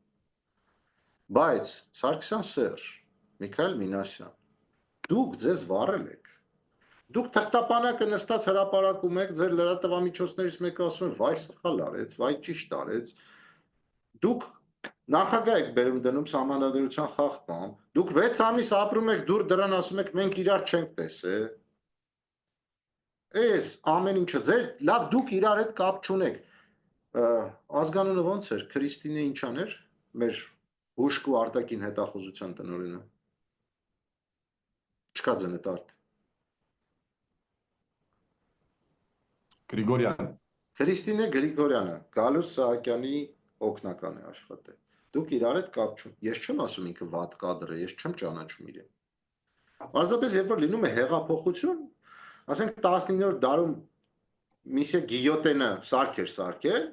Բայց Սարգսյան Սերժ, Միքայել Մինասյան, դուք ձեզ վառել եք։ Դուք թղթապանակը նստած հրապարակում եք, ձեր լրատվամիջոցներից մեկը ասում է վայ սխալ արեց, վայ ճիշտ արեց։ Դուք նախագահ եք բերում դնում սահմանադրության խախտման, դուք 6 ամիս ապրում եք դուր դրան ասում եք մենք իրար չենք տեսել։ Այս ամեն ինչը ձեր լավ դուք իրար հետ կապ չունեք։ Ազգանունը ոնց էր, Քրիստինե ինչան էր, մեր հուշք ու արտաքին հետախուզության տնօրենը։ Չկա ձնետարդ։ Գրիգորյան։ Քրիստինե Գրիգորյանը Գալուս Սահակյանի օգնական է աշխատել։ Դուք իրար հետ կապ չունեք։ Ես չեմ ասում ինքը վատ կադր է, ես չեմ ճանաչում իրեն։ Պարզապես երբ որ լինում է հեղափոխություն, ասենք 19-րդ դարում միսե գիյոտենը սարք էր սարքել,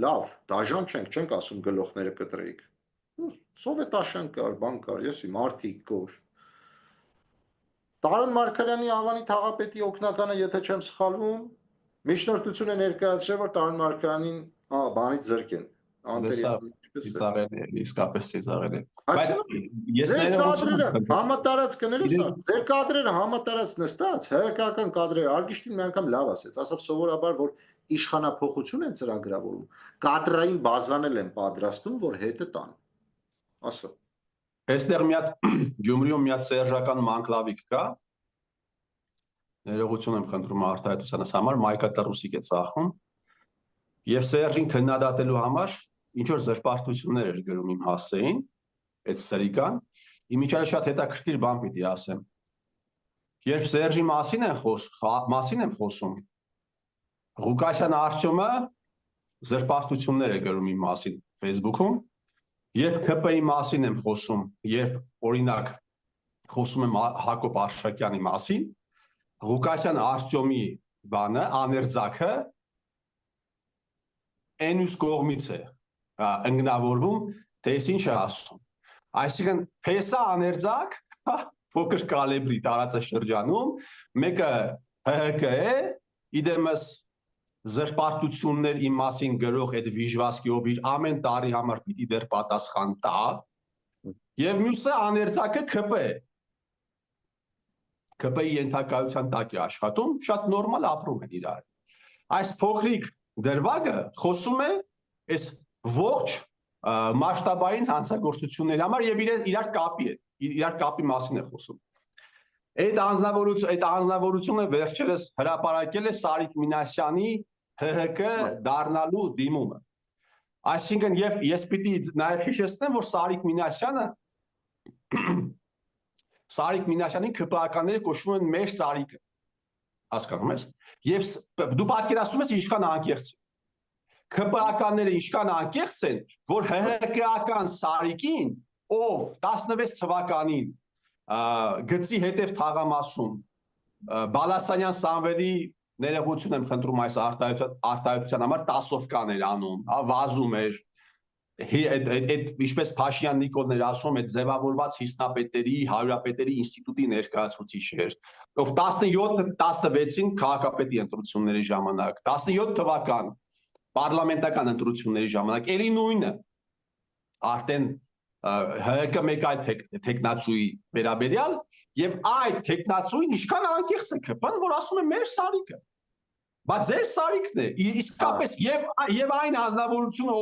լավ, դաժան չենք ասում գլոխները կտրեիք։ Սովետաշան կար, բան կար, եսի մարդիկ կոր։ Տարոն Մարգարյանի Ավանի թաղապետի օգնականը, եթե չեմ սխալվում, միջնորդությունը ներկայացրել, որ Տարոն Մարգարյանին բանից զրկեն։ Ծիծաղելի է, իսկապես ծիծաղելի։ Բայց ես ձեր ներողություն կադրերը համատարած կներես, Իրեն- ձեր կադրերը համատարած նստած, հերկական կադրերը, Արգիշտին մի անգամ լավ ասեց, ասավ սովորաբար, որ իշխանափոխություն են ծրագրավորում, կադրային բազանել են պատրաստում, որ հետը տան։ Ասա։ Այստեղ մի հատ Գյումրիում մի հատ սերժական մանկլավիկ կա։ Ներողություն եմ խնդրում արտահայտությանս համար, Մայկա Տրուսիկ է ծախում։ Եվ Սերժին քննադատելու համար ինչ որ զրպարտություններ էր գրում իմ հասցեին, այդ սրիկան։ Իմ միջավայրի շատ հետաքրքիր բան պիտի ասեմ։ Երբ Սերժի մասին եմ խոսում, Ղուկասյան Արտյոմը զրպարտություններ է գրում իմ մասին Facebook-ում, երբ ԿՊ-ի մասին եմ խոսում, երբ օրինակ խոսում եմ Հակոբ Արշակյանի մասին, Ղուկասյան Արտյոմի բանը, աներձակը Էնուս կողմից է ընկնավորվում, թե ինչ է ասում։ Այսինքն փեսա աներձակ, փոքր կալիբրի տարածաշրջանում, մեկը ՀՀԿ է, իդեմս զրպարտություններ իմ մասին գրող այդ վիժվասկիով իր ամեն տարի համար պիտի դեռ պատասխան տա, եւ մյուսը աներձակը ԿՊ է։ ԿՊ-ի ենթակայության տակ է աշխատում, շատ նորմալ ապրում են իրար։ Այս փոքրիկ դրվագը խոսում է այս ողջ մասշտաբային հանցագործությունների համար եւ իրար կապի մասին է խոսում։ Այդ անձնավորությունը վերջերս հրապարակել է Սարիկ Մինասյանի ՀՀԿ դառնալու դիմումը։ Այսինքն եւ ես պիտի նաեւ հիշեցնեմ, որ Սարիկ Մինասյանին ԿՊԱ-ականները կոչվում են մեր Սարիկը։ Հասկանում ես։ Եվ դու պատկերացնում ես ինչքան անկեղծ է։ ԿՊԱ-ականները ինչքան անկեղծ են, որ ՀՀԿ-ական Սարիկին, ով 16 թվականին գծի հետև թաղամասում Բալասանյան Սամվելի ներողություն եմ խնդրում այս արտահայտության համար տասովկաներ անում, վազում էր, ինչպես Փաշինյան Նիկոլն էր ասում, այդ ձևավորված հիսնապետերի, հարյուրապետերի ինստիտուտի ներկայացուցիչ էր, ով 17-16-ին քաղաքապետի ընտրությունների ժամանակ, 17 թվական պարլամենտական ընտրությունների ժամանակ, ելի նույնը, արդեն ՀՀԿ մեկ այլ թեկնածուի վերաբերյալ, եւ այդ թեկնածուին ինչքան անկեղծ է ԿՊ-ն, որ ասում է մեր Սարիկը։ Բայց ձեր Սարիկն է, իսկապես եւ այն ազնվորությունը,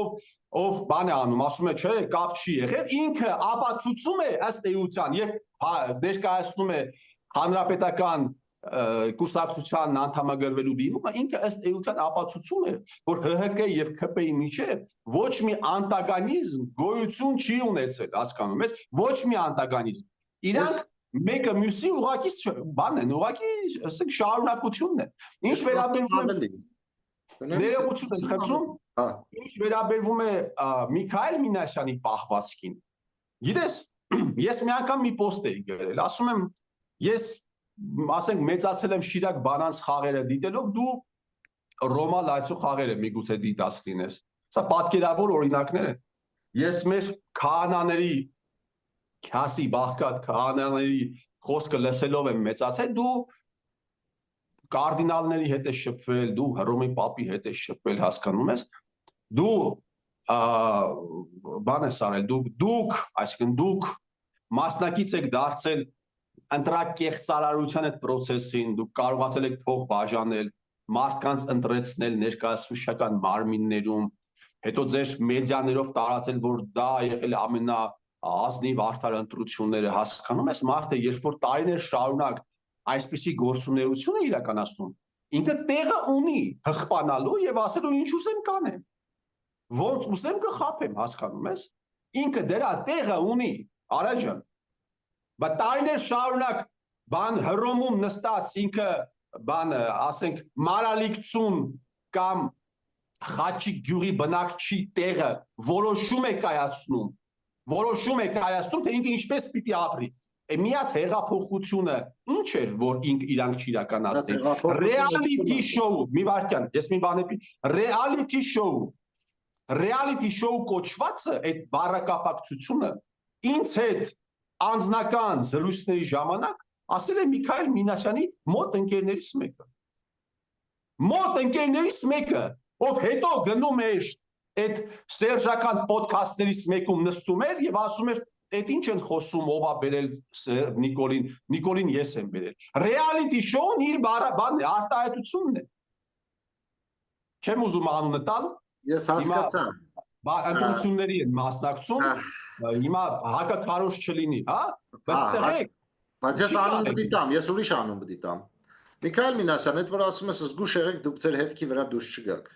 ով բան է անում, ասում է, չէ, կապ չի եղել, ինքը ապացուցում է ըստ էության եւ ներկայացնում է հանրապետական կուսակցության անդամագրվելու դիմումը, ինքը ըստ էության ապացուցում է, որ ՀՀԿ եւ ԿՊ-ի միջեւ ոչ մի անտագանիզմ գոյություն չի ունեցել, հասկանում ես, ոչ մի անտագանիզմ։ Իրանք մեկը մյուսի ուղղակի բանն են, ուղղակի ասենք շարունակությունն է։ Ինչ վերաբերվում է ներողություն եմ խնդրում, ինչ վերաբերվում է Միքայել Մինասյանի պահվածքին։ Գիտես, ես մի անգամ մի պոստ էի գրել, ասում եմ, ես ասենք մեծացել եմ Շիրակ բանանց խաղերը դիտելով, դու Ռոմա լայցու խաղերը միգուցե դիտած լինես։ Սա պատկերավոր օրինակներ են։ Ես մեր քահանաների Քյասի Բաղկատ քահանաների խոսքը լսելով եմ մեծացել, դու կարդինալների հետ ես շփվել, դու Հռոմի պապի հետ ես շփվել, հասկանում ես, դու բան ես արել, դուք, այսինքն դուք մասնակից եք դարձել ընտրակեղծարարության այդ process-ին, դուք կարողացել եք փող բաժանել, մարդկանց ընտրեցնել ներկայացուցչական մարմիններում, հետո ձեր մեդիաներով տարածել, որ դա եղել է ամենաազնիվ արդար ընտրությունները, հասկանում ես, մարդը երբ որ տարիներ շարունակ այսպիսի գործունեություն է իրականացնում, ինքը տեղը ունի հղպանալու եւ ասելու ինչ ուզեմ կանեմ, ոնց ուզեմ կխաբեմ, հասկանում ես, ինքը դրա տեղը ունի, Արա ջան, բայց տարիներ շարունակ բան Հռոմում նստած ինքը բան ասենք Մարալիկցուն կամ Խաչիկ գյուղի բնակչի տեղը որոշում է կայացնում, թե ինքը ինչպես պիտի ապրի։ Մի հատ հեղափոխությունը ինչ էր, որ իրանք չիրականացնեն։ Reality show, մի վարքյան, ես մի բան եմ, reality show կոչվածը, այդ բառակապակցությունը ինձ հետ անձնական զրույցների ժամանակ ասել է Միքայել Մինասյանի մոտ ընկերներից մեկը, ով հետո գնում էր այդ սերժական ոդքասթներից մեկում նստում էր եւ ասում էր այդ ինչ են խոսում ով է բերել Նիկոլին ես եմ բերել reality show-ն իր բանն է արտահայտությունն է չեմ ուզում անունը տալ Ես հասկացա ընտրությունների են մասնակցում հիմա հակակարոշ չլինի հա բայց ես անուն պիտի տամ ես ուրիշ անուն պիտի տամ Միքայել Մինասյան այդ որ ասում ես զգուշ եղեք դուք ձեր հետքի վրա դուրս չգաք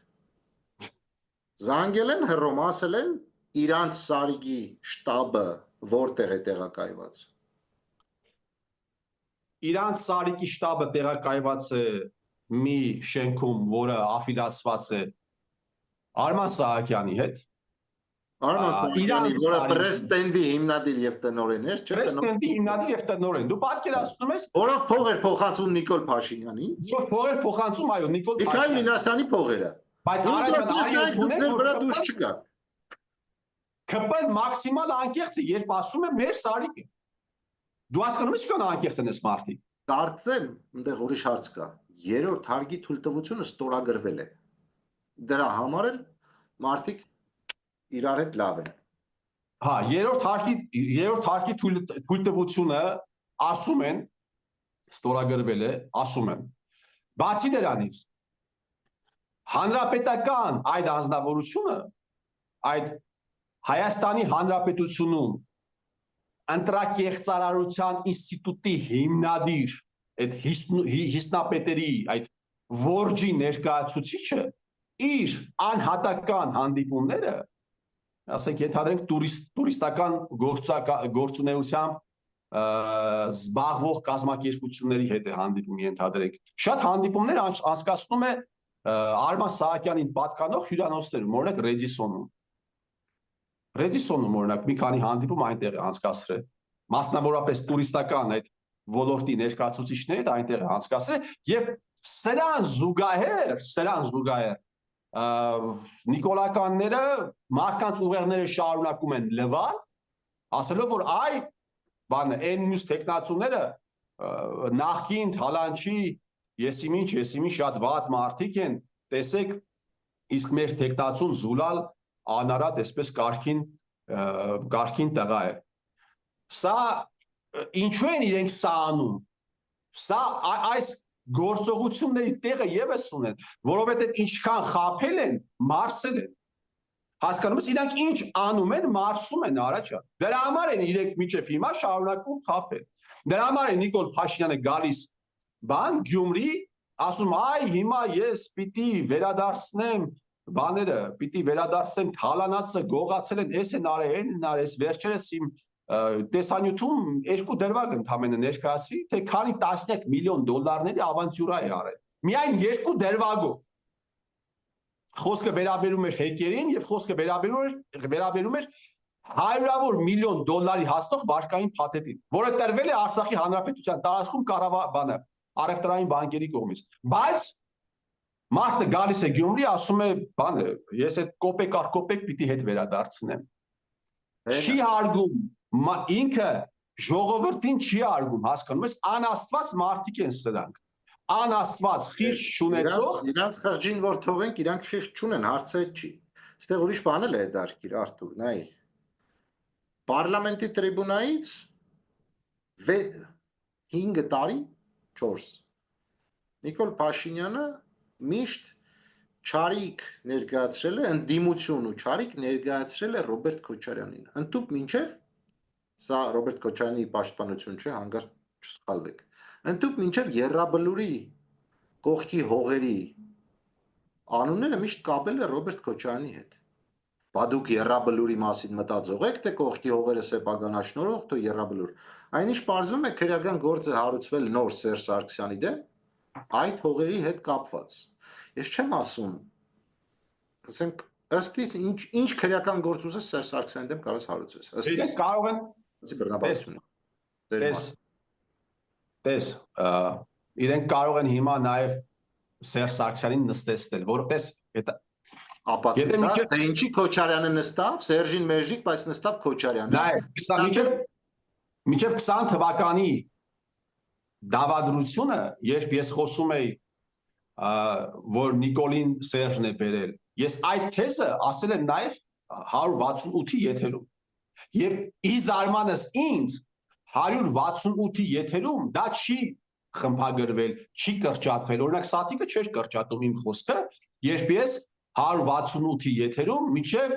Զանգել են հռոմ ասել են իրանց Սարիգի շտաբը որտեղ է տեղակայված Իրանց Սարիգի շտաբը տեղակայված է մի շենքում որը աֆիլիացված է Արման Սահակյանի հետ Արման Սահակյանի որը պրեստենդի հիմնադիր եւ տնօրեն էր չէ պրեստենդի հիմնադիր եւ տնօրեն դու պատկերացնում ես որով փող էր փոխանցում Նիկոլ Փաշինյանին Ով փող էր փոխանցում այո Նիկոլ Միքայել Մինասյանի փողերը բայց առաջ դուք ձեր վրա դուրս չգաք ԿՊ-ն մաքսիմալ անկեղծ է երբ ասում է մեր Սարիգը Դու հասկանում ես կան անկեղծ են այս մարդիկ Կարծեմ այնտեղ ուրիշ հարց կա երրորդ հարգի թույլտվությունը ստորագրվել է Դրա համար էլ մարդիկ իրար հետ լավ են Հա երրորդ հարկի թույլտվությունը ասում են ստորագրվել է ասում են Բացի դրանից Հանրապետական այդ անձնավորությունը այդ Հայաստանի Հանրապետությունում ընտրակեղծարարության ինստիտուտի հիմնադիր այդ հիսնապետերի այդ որջի ներկայացուցիչը իր անհատական հանդիպումները ասենք ենթադրենք տուրիստական գործունեությամբ զբաղվող կազմակերպությունների հետ է հանդիպում ենթադրենք շատ հանդիպումներ անցկացնում է Արման Սահակյանին պատկանող հյուրանոցներում օրինակ Ռեդիսոնում օրինակ մի քանի հանդիպում այնտեղ է անցկացրել մասնավորապես տուրիստական այդ ոլորտի ներկայացուցիչները այնտեղ է անցկացրել եւ սրան զուգահեռ Նիկոլականները մարդկանց ուղեղները շարունակում են լվալ ասելով որ այ բանը այն մյուս տեխնացուները նախքին հալանչի եսիմինչ շատ վատ մարդիկ են տեսեք իսկ մեր տեխնացուն զուլալ անարատ այսպես կարքին տղա է սա ինչու են իրենք սա անում սա այս գործողությունների տեղը եւս ունեն, որովհետեւ ինչքան խափել են, մարսել են։ Հասկանում ես, իրանք ինչ անում են, մարսում են առաջ։ Դրա համար են իրենք միջև հիմա շարունակում խափել։ Դրա համար է Նիկոլ Փաշինյանը գալիս բան Գյումրի, ասում այ հիմա ես պիտի վերադարձնեմ բաները, պիտի վերադարձնեմ թալանացը, գողացել են, էս են արել, այն են արել, վերջերս իմ տեսանյութում երկու դրվագ ընդամենը ներկայացրի, թե քանի տասնյակ միլիոն դոլարների ավանտյուրա է արել։ Միայն երկու դրվագով։ Խոսքը վերաբերում էր հեկերին եւ խոսքը վերաբերում էր հարյուրավոր միլիոն դոլարի հասնող վարկային փաթեթին, որը տրվել է Արցախի Հանրապետության տարածքում կառավարման առևտրային բանկերի կողմից։ Բայց մարդը գալիս է Գյումրի, ասում է, բանը, ես այդ կոպեկ առ կոպեկ պիտի հետ վերադարձնեմ։ Չի հարգում ինքը ժողովրդին չի արգում, հասկանում ես, անաստված մարդիկ են սրանք, անաստված խիղճ չունեցող իրանց խղճին որ թողենք, իրանք խիղճ չունեն, հարցը չի, ստեղ ուրիշ բան էլ է դարքիր, Արթուր, նայ, պարլամենտի տրիբունայից 5 տարի, 4, Նիկոլ Փաշինյանը միշտ չարիք ներկայացրել է, ընդդիմություն ու չարիք ներկայացրել է Ռոբերտ Քոչարյանին, ընդդուք մինչև Սա Ռոբերտ Քոչարյանի պաշտպանություն չէ, հանգարտ չսխալվեք։ Ընդդուք մինչև Եռաբլուրի կողքի հողերի անունները միշտ կապել է Ռոբերտ Քոչարյանի հետ։ Բա դուք Եռաբլուրի մասին մտածող եք, թե կողքի հողերը սեփականաշնորհող, թե Եռաբլուր։ Այնիշ պարզում է քրեական գործը հարուցվել նոր Սերժ Սարգսյանի դեմ, այդ հողերի հետ կապված։ Ես չեմ ասում, ասենք, ըստ իս ինչ քրեական գործ ուզես Սերժ Սարգսյանի դեմ կարես հարուցես։ Իրենք կարող են Տես, իրենք կարող են հիմա նաև Սերժ Սարգսյանին նստեցնել, որպես ապացուցա, թե ինչի Քոչարյանը նստավ, Սերժին մերժիկ, բայց նստավ Քոչարյանը։ Մինչև 20 թվականի դավադրությունը, երբ ես խոսում էի, որ Նիկոլին Սերժն է բերել, Ես այդ թեզը ասել եմ նաև 168-ի եթերում։ Եվ ի զարմանս ինձ 168-ի եթերում դա չի խմբագրվել, չի կրճատվել։ Օրինակ Սատիկը չէր կրճատում իմ խոսքը, երբ ես 168-ի եթերում մինչև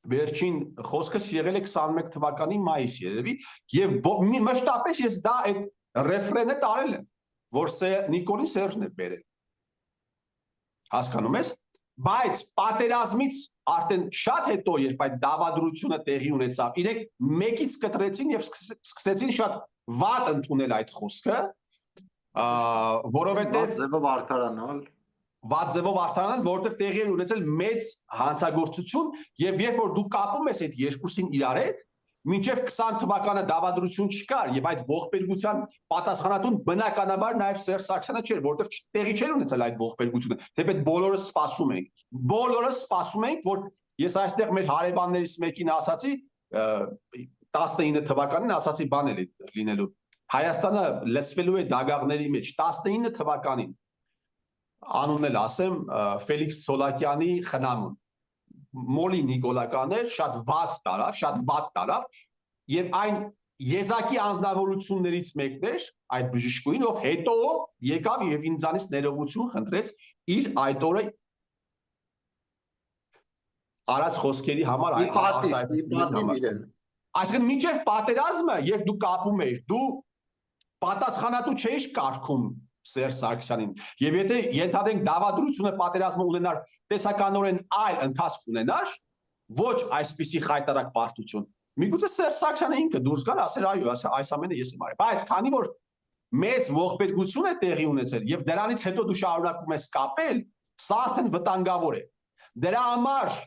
վերջին խոսքս եղել է 21 թվականի մայիս երևի, եւ մշտապես ես դա այդ ռեֆրենը տարել եմ, որ Նիկոլին Սերժն է բերել։ Հասկանում ես։ Բայց պատերազմից արդեն շատ հետո, երբ այդ դավադրությունը տեղի ունեցավ, իրենք մեկից կտրեցին եւ սկսեցին շատ վատ ընդունել այդ խոսքը, որովհետեւ ձևով արդարանալ, որովհետեւ տեղի էր ունեցել մեծ հանցագործություն եւ երբ որ դու կապում ես այդ երկուսին իրար հետ, մինչև 20 թվականը դավադրություն չկար եւ այդ ողբերգության պատասխանատուն բնականաբար նաեւ Սերժ Սարգսյանը չէր, որովհետեւ տեղի չէր ունեցել այդ ողբերգությունը։ Թեպետ բոլորս սպասում ենք, որ ես այստեղ մեր հարևաններից մեկին ասացի 19 թվականին ասացի բան էլ լինելու։ Հայաստանը լցվելու է դագաղների մեջ 19 թվականին։ Անունն էլ ասեմ Ֆելիքս Սոլակյանի խնամուն։ Մոլի Նիկոլականներ շատ վատ տարավ եւ այն եզակի անձնավորություններից մեկն էր այդ բժշկուհին, ով հետո եկավ եւ ինձանից ներողություն խնդրեց իր այդ օրը արած խոսքերի համար, այսինքն մինչև պատերազմը, երբ դու կապում էիր, դու պատասխանատու չէիր կարգում Սերժ Սարգսյանին, եւ եթե ենթադրենք դավադրությունը պատերազմը ունենար տեսականորեն այլ ընթացք ունենար, ոչ այսպիսի խայտարակ պարտություն, միգուցե Սերժ Սարգսյանը ինքը դուրս գար, ասեր այո, այս ամենը ես եմ արել, բայց քանի որ մեծ ողբերգություն է տեղի ունեցել եւ դրանից հետո դու շարունակում ես կապել, սա արդեն վտանգավոր է։ Դրա համար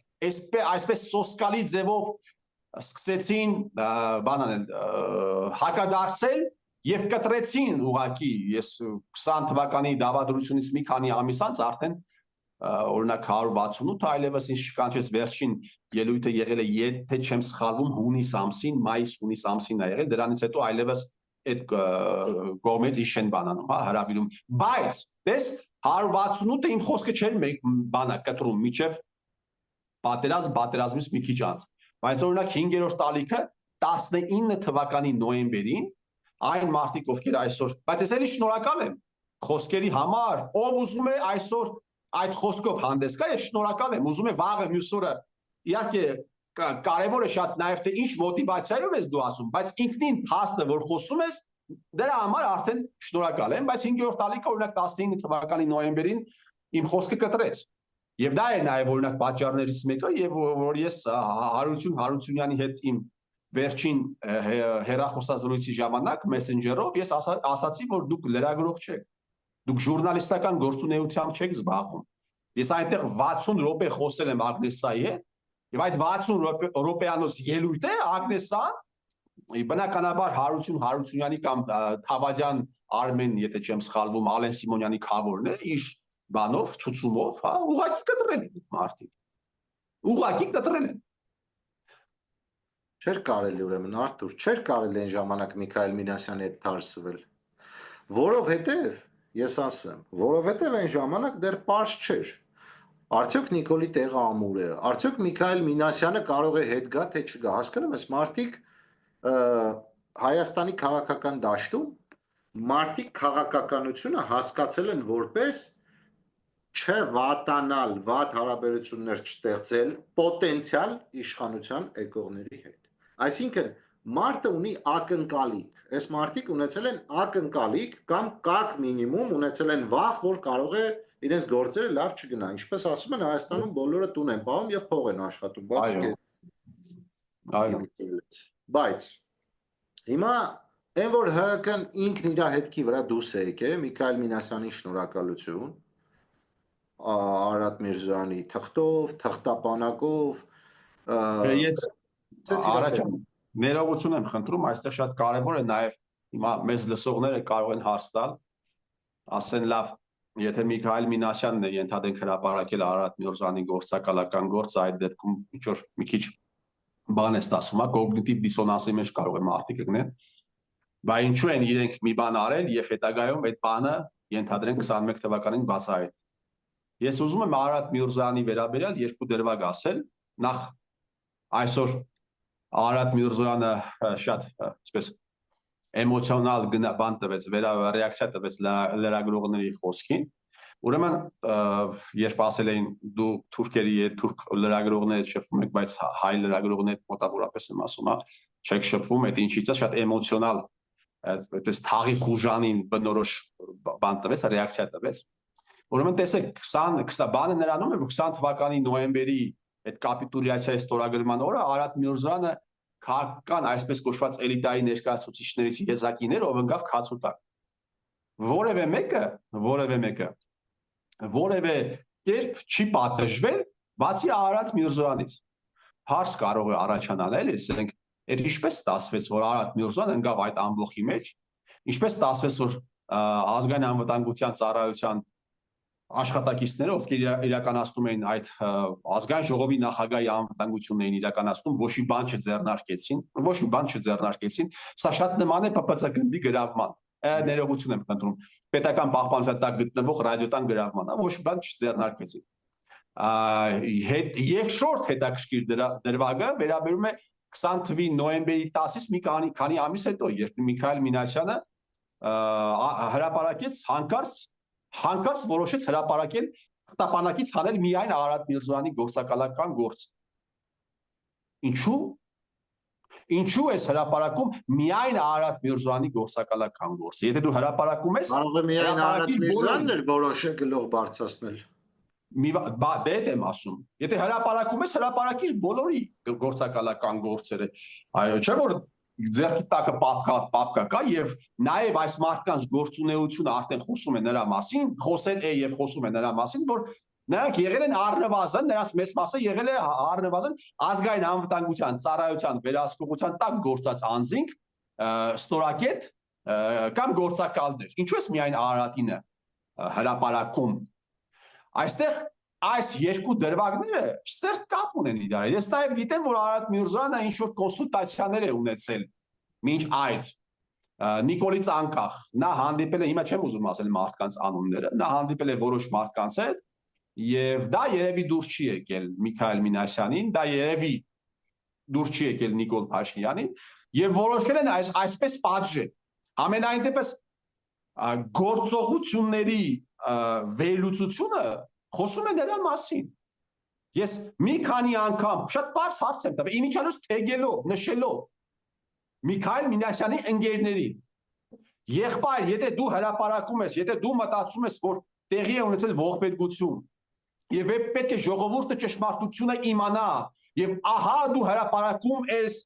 այսպես սոսկալի ձևով սկսեցին հակադարձել եւ կտրեցին ուղակի ես 20 թվականի դավադրությունից մի քանի ամիս անց արդեն օրինակ 168 այլևս ինձ շկանչեց վերջին ելույթը եղել է եթե չեմ սխալվում հունիս ամսին, մայիս-հունիս ամսին է եղել, դրանից հետո այլևս այդ կողմից ինչ են բանանում, հրավիրում, բայց տես 168-ը իմ խոսքը չէր բանա կտրում միջև պատերազմից մի քիչ անց, բայց օրինակ 5-րդ տալիքը 19 թվականի նոյեմբերին այն մարդիկ ովքեր այսօր, բայց ես էլի շնորհակալ եմ խոսքերի համար, ով ուզում է այսօր այդ խոսքով հանդես գա, ես շնորհակալ եմ, ուզում է վաղը մյուս օրը, իհարկե կարևոր է շատ նաև թե ինչ մոտիվացիայով ես դու ասում, բայց ինքնին փաստը, որ խոսում ես, դրա համար արդեն շնորհակալ եմ, բայց 5-րդ տալիքը օրինակ 19 թվականի նոյեմբերին իմ խոսքը կտրեց։ Եվ դա է նաև օրինակ պատճառներից մեկը, եւ որ ես Հարությունյանի հետ իմ վերջին հեռախոսազրույցի ժամանակ մեսենջերով ես ասացի, որ դուք լրագրող չեք, դուք ժուրնալիստական գործունեությամբ չեք զբաղվում։ Ես այնտեղ 60 րոպե խոսել եմ Ագնեսայի հետ, եւ այդ 60 րոպեանոց ելույթ է Ագնեսան, բնականաբար Հարությունյանի կամ Թավադյան Արմեն, եթե չեմ սխալվում, Ալեն Սիմոնյանի քավորն է, իր բանով, ցուցումով, ուղղակի կտրել են մարդիկ։ Ուղղակի կտրել են։ Չէր կարելի ուրեմն Արթուր, չէր կարելի այն ժամանակ Միքայել Մինասյանի հետ թարսվել, որովհետև, ես ասեմ, որովհետև այն ժամանակ դեռ պարզ չէր, արդյոք Նիկոլի տեղը ամուր է, արդյոք Միքայել Մինասյանը կարող է հետ գա, թե չգա, հասկանում ես, մարդիկ Հայաստանի քաղաքական դաշտում, մարդիկ քաղաքականությունը հասկացել են որպես չվատանալ, վատ հարաբերություններ չստեղծել պոտենցիալ իշխանության եկողների հետ։ Այսինքն մարդը ունի ակնկալիք, այս մարդիկ ունեցել են ակնկալիք կամ կակ մինիմում ունեցել են վախ, որ կարող է իրենց գործերը լավ չգնա, ինչպես ասում են Հայաստանում բոլորը տուն են պահում եւ փող են աշխատում, բայց հիմա այն որ ՀՀԿ-ն ինքն իր հետքի վրա դուրս է եկել, Միքայել Մինասյանին շնորհակալություն, Արարատ Միրզոյանի թղթով, թղթապանակով, ես առաջան ներողություն եմ խնդրում, այստեղ շատ կարևոր է նաև հիմա մեզ լսողները կարող են հարց տալ, ասեն լավ, եթե Միքայել Մինասյանն է ենթադրենք հրապարակել Արարատ Միրզոյանի գործակալական գործը, այդ դեպքում ինչ որ մի քիչ բան է ստացվում, կոգնիտիվ դիսոնանսի մեջ կարող է մարդիկ գնեն, բայց ինչու են իրենք մի բան արել եւ հետագայում այդ բանը ենթադրենք 21 թվականին բացահայտ։ Ես ուզում եմ Արարատ Միրզոյանի վերաբերյալ երկու դրվագ ասել, նախ այսօր Արարատ Միրզոյանը շատ այսպես էմոցիոնալ բան տվեց, ռեակցիա տվեց լրագրողների խոսքին, ուրեմն երբ ասել էին դու թուրքերի հետ, թուրք լրագրողների հետ շփվում եք, բայց հայ լրագրողների հետ մոտավորապես եմ ասում, չեք շփվում, այդ ինչից է շատ էմոցիոնալ, այդպես թաղի խուժանին բնորոշ բան տվեց, ռեակցիա տվեց։ Ուրեմն տեսեք, 20 բանը նրանում է, որ 20 թվականի նոյեմբերի այդ կապիտուլյացիայի ստորագրման օրը Արարատ Միրզոյանը քաղաքական այսպես կոչված էլիտայի ներկայացուցիչներից եզակիներ, ով ընկավ քացուտակ։ Որևէ կերպ չի պատժվել, բացի Արարատ Միրզոյանից։ Հարց կարող է առաջանալ, էլի, ասենք, այդ ինչպես ստացվեց, որ Արարատ Միրզոյանը ընկավ այդ ամբողջի մեջ, ինչպես ստացվեց, որ ազգային անվտանգության ծառայության աշխատակիցները, ովքեր իրականացնում էին այդ ազգային ժողովի նախագահի անվտանգությունն էին իրականացնում, ոչ մի բան չձեռնարկեցին, սա շատ նման է ՊՊՑ գնդի գրավման, ներողություն եմ խնդրում, պետական պահպանության տակ գտնվող ռադիոտան գրավման, ոչ մի բան չձեռնարկեցին։ Երկրորդ հետաքրքիր դրվագը վերաբերում է 20 թվականի նոյեմբերի 10-ից մի քանի ամիս հետո, երբ Միքայել Մինասյանը հրապարակեց հանկարծ որոշեց հրապարակել խտապանակից հանել միայն Արարատ Միրզոյանի գործակալական գործ։ Ինչու ես հրապարակում միայն Արարատ Միրզոյանի գործակալական գործը։ Եթե դու հրապարակում ես, կարող է միայն Արարատ Միրզոյանն էր որոշել գլուխ բարձրացնել։ Դե եմ ասում։ Եթե հրապարակում ես, հրապարակիր բոլորի գործակալական գործերը։ Այո, չէ՞ որ ձեռքի տակը պապկա կա եւ նաեւ այս մարդկանց գործունեությունը արդեն խոսում է նրա մասին, խոսել է եւ խոսում է նրա մասին, որ նրանք եղել են առնվազն, նրանց մեծ մասը եղել է առնվազն ազգային անվտանգության ծառայության վերահսկողության տակ գործած անձինք, ստորակետ կամ գործակալներ։ Ինչու է միայն Արարատինը հրապարակում։ Այստեղ այս երկու դրվագները սերտ կապ ունեն իրար։ Ես նաև գիտեմ, որ Արարատ Միրզոյանը ինչ-որ կոնսուլտացիաներ է ունեցել մինչ այդ Նիկոլից անկախ։ Նա հանդիպել է, հիմա չեմ ուզում ասել մարդկանց անունները, նա հանդիպել է որոշ մարդկանց հետ եւ դա երևի դուրս չի եկել Միքայել Մինասյանին, դա երևի դուրս չի եկել Նիկոլ Փաշինյանին եւ որոշել են այսպես պատժել։ Ամենայն դեպս գործողությունների վերլուծությունը խոսում է նրա մասին։ Ես մի քանի անգամ շատ բարձ հարց եմ տվել, իմիջիալոց թեգելով, նշելով Միքայել Մինասյանի ընկերներին։ Եղբայր, եթե դու հրապարակում ես, եթե դու մտածում ես, որ տեղի է ունեցել ողբերգություն, եւ պետք է ժողովուրդը ճշմարտությունը իմանա, եւ ահա դու հրապարակում ես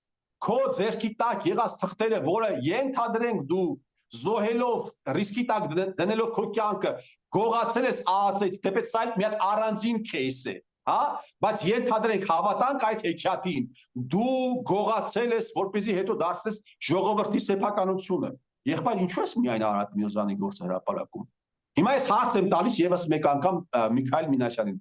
քո ձեռքի տակ եղած թղթերը, որը ենթադրենք դու զոհելով, ռիսկի տակ դնելով քո կյանքը, գողացել ես ԱԱԾ-ից, թեպետ սա մի հատ առանձին кейս է, հա, բայց ենթադրենք հավատանք այդ հեքիաթին, դու գողացել ես, որպեսզի հետո դարձնես ժողովրդի սեփականությունը։ Եղբայր, ինչու ես միայն Արարատ Միրզոյանի գործը հրապարակում։ Հիմա ես հարց եմ տալիս եւս մեկ անգամ Միքայել Մինասյանին։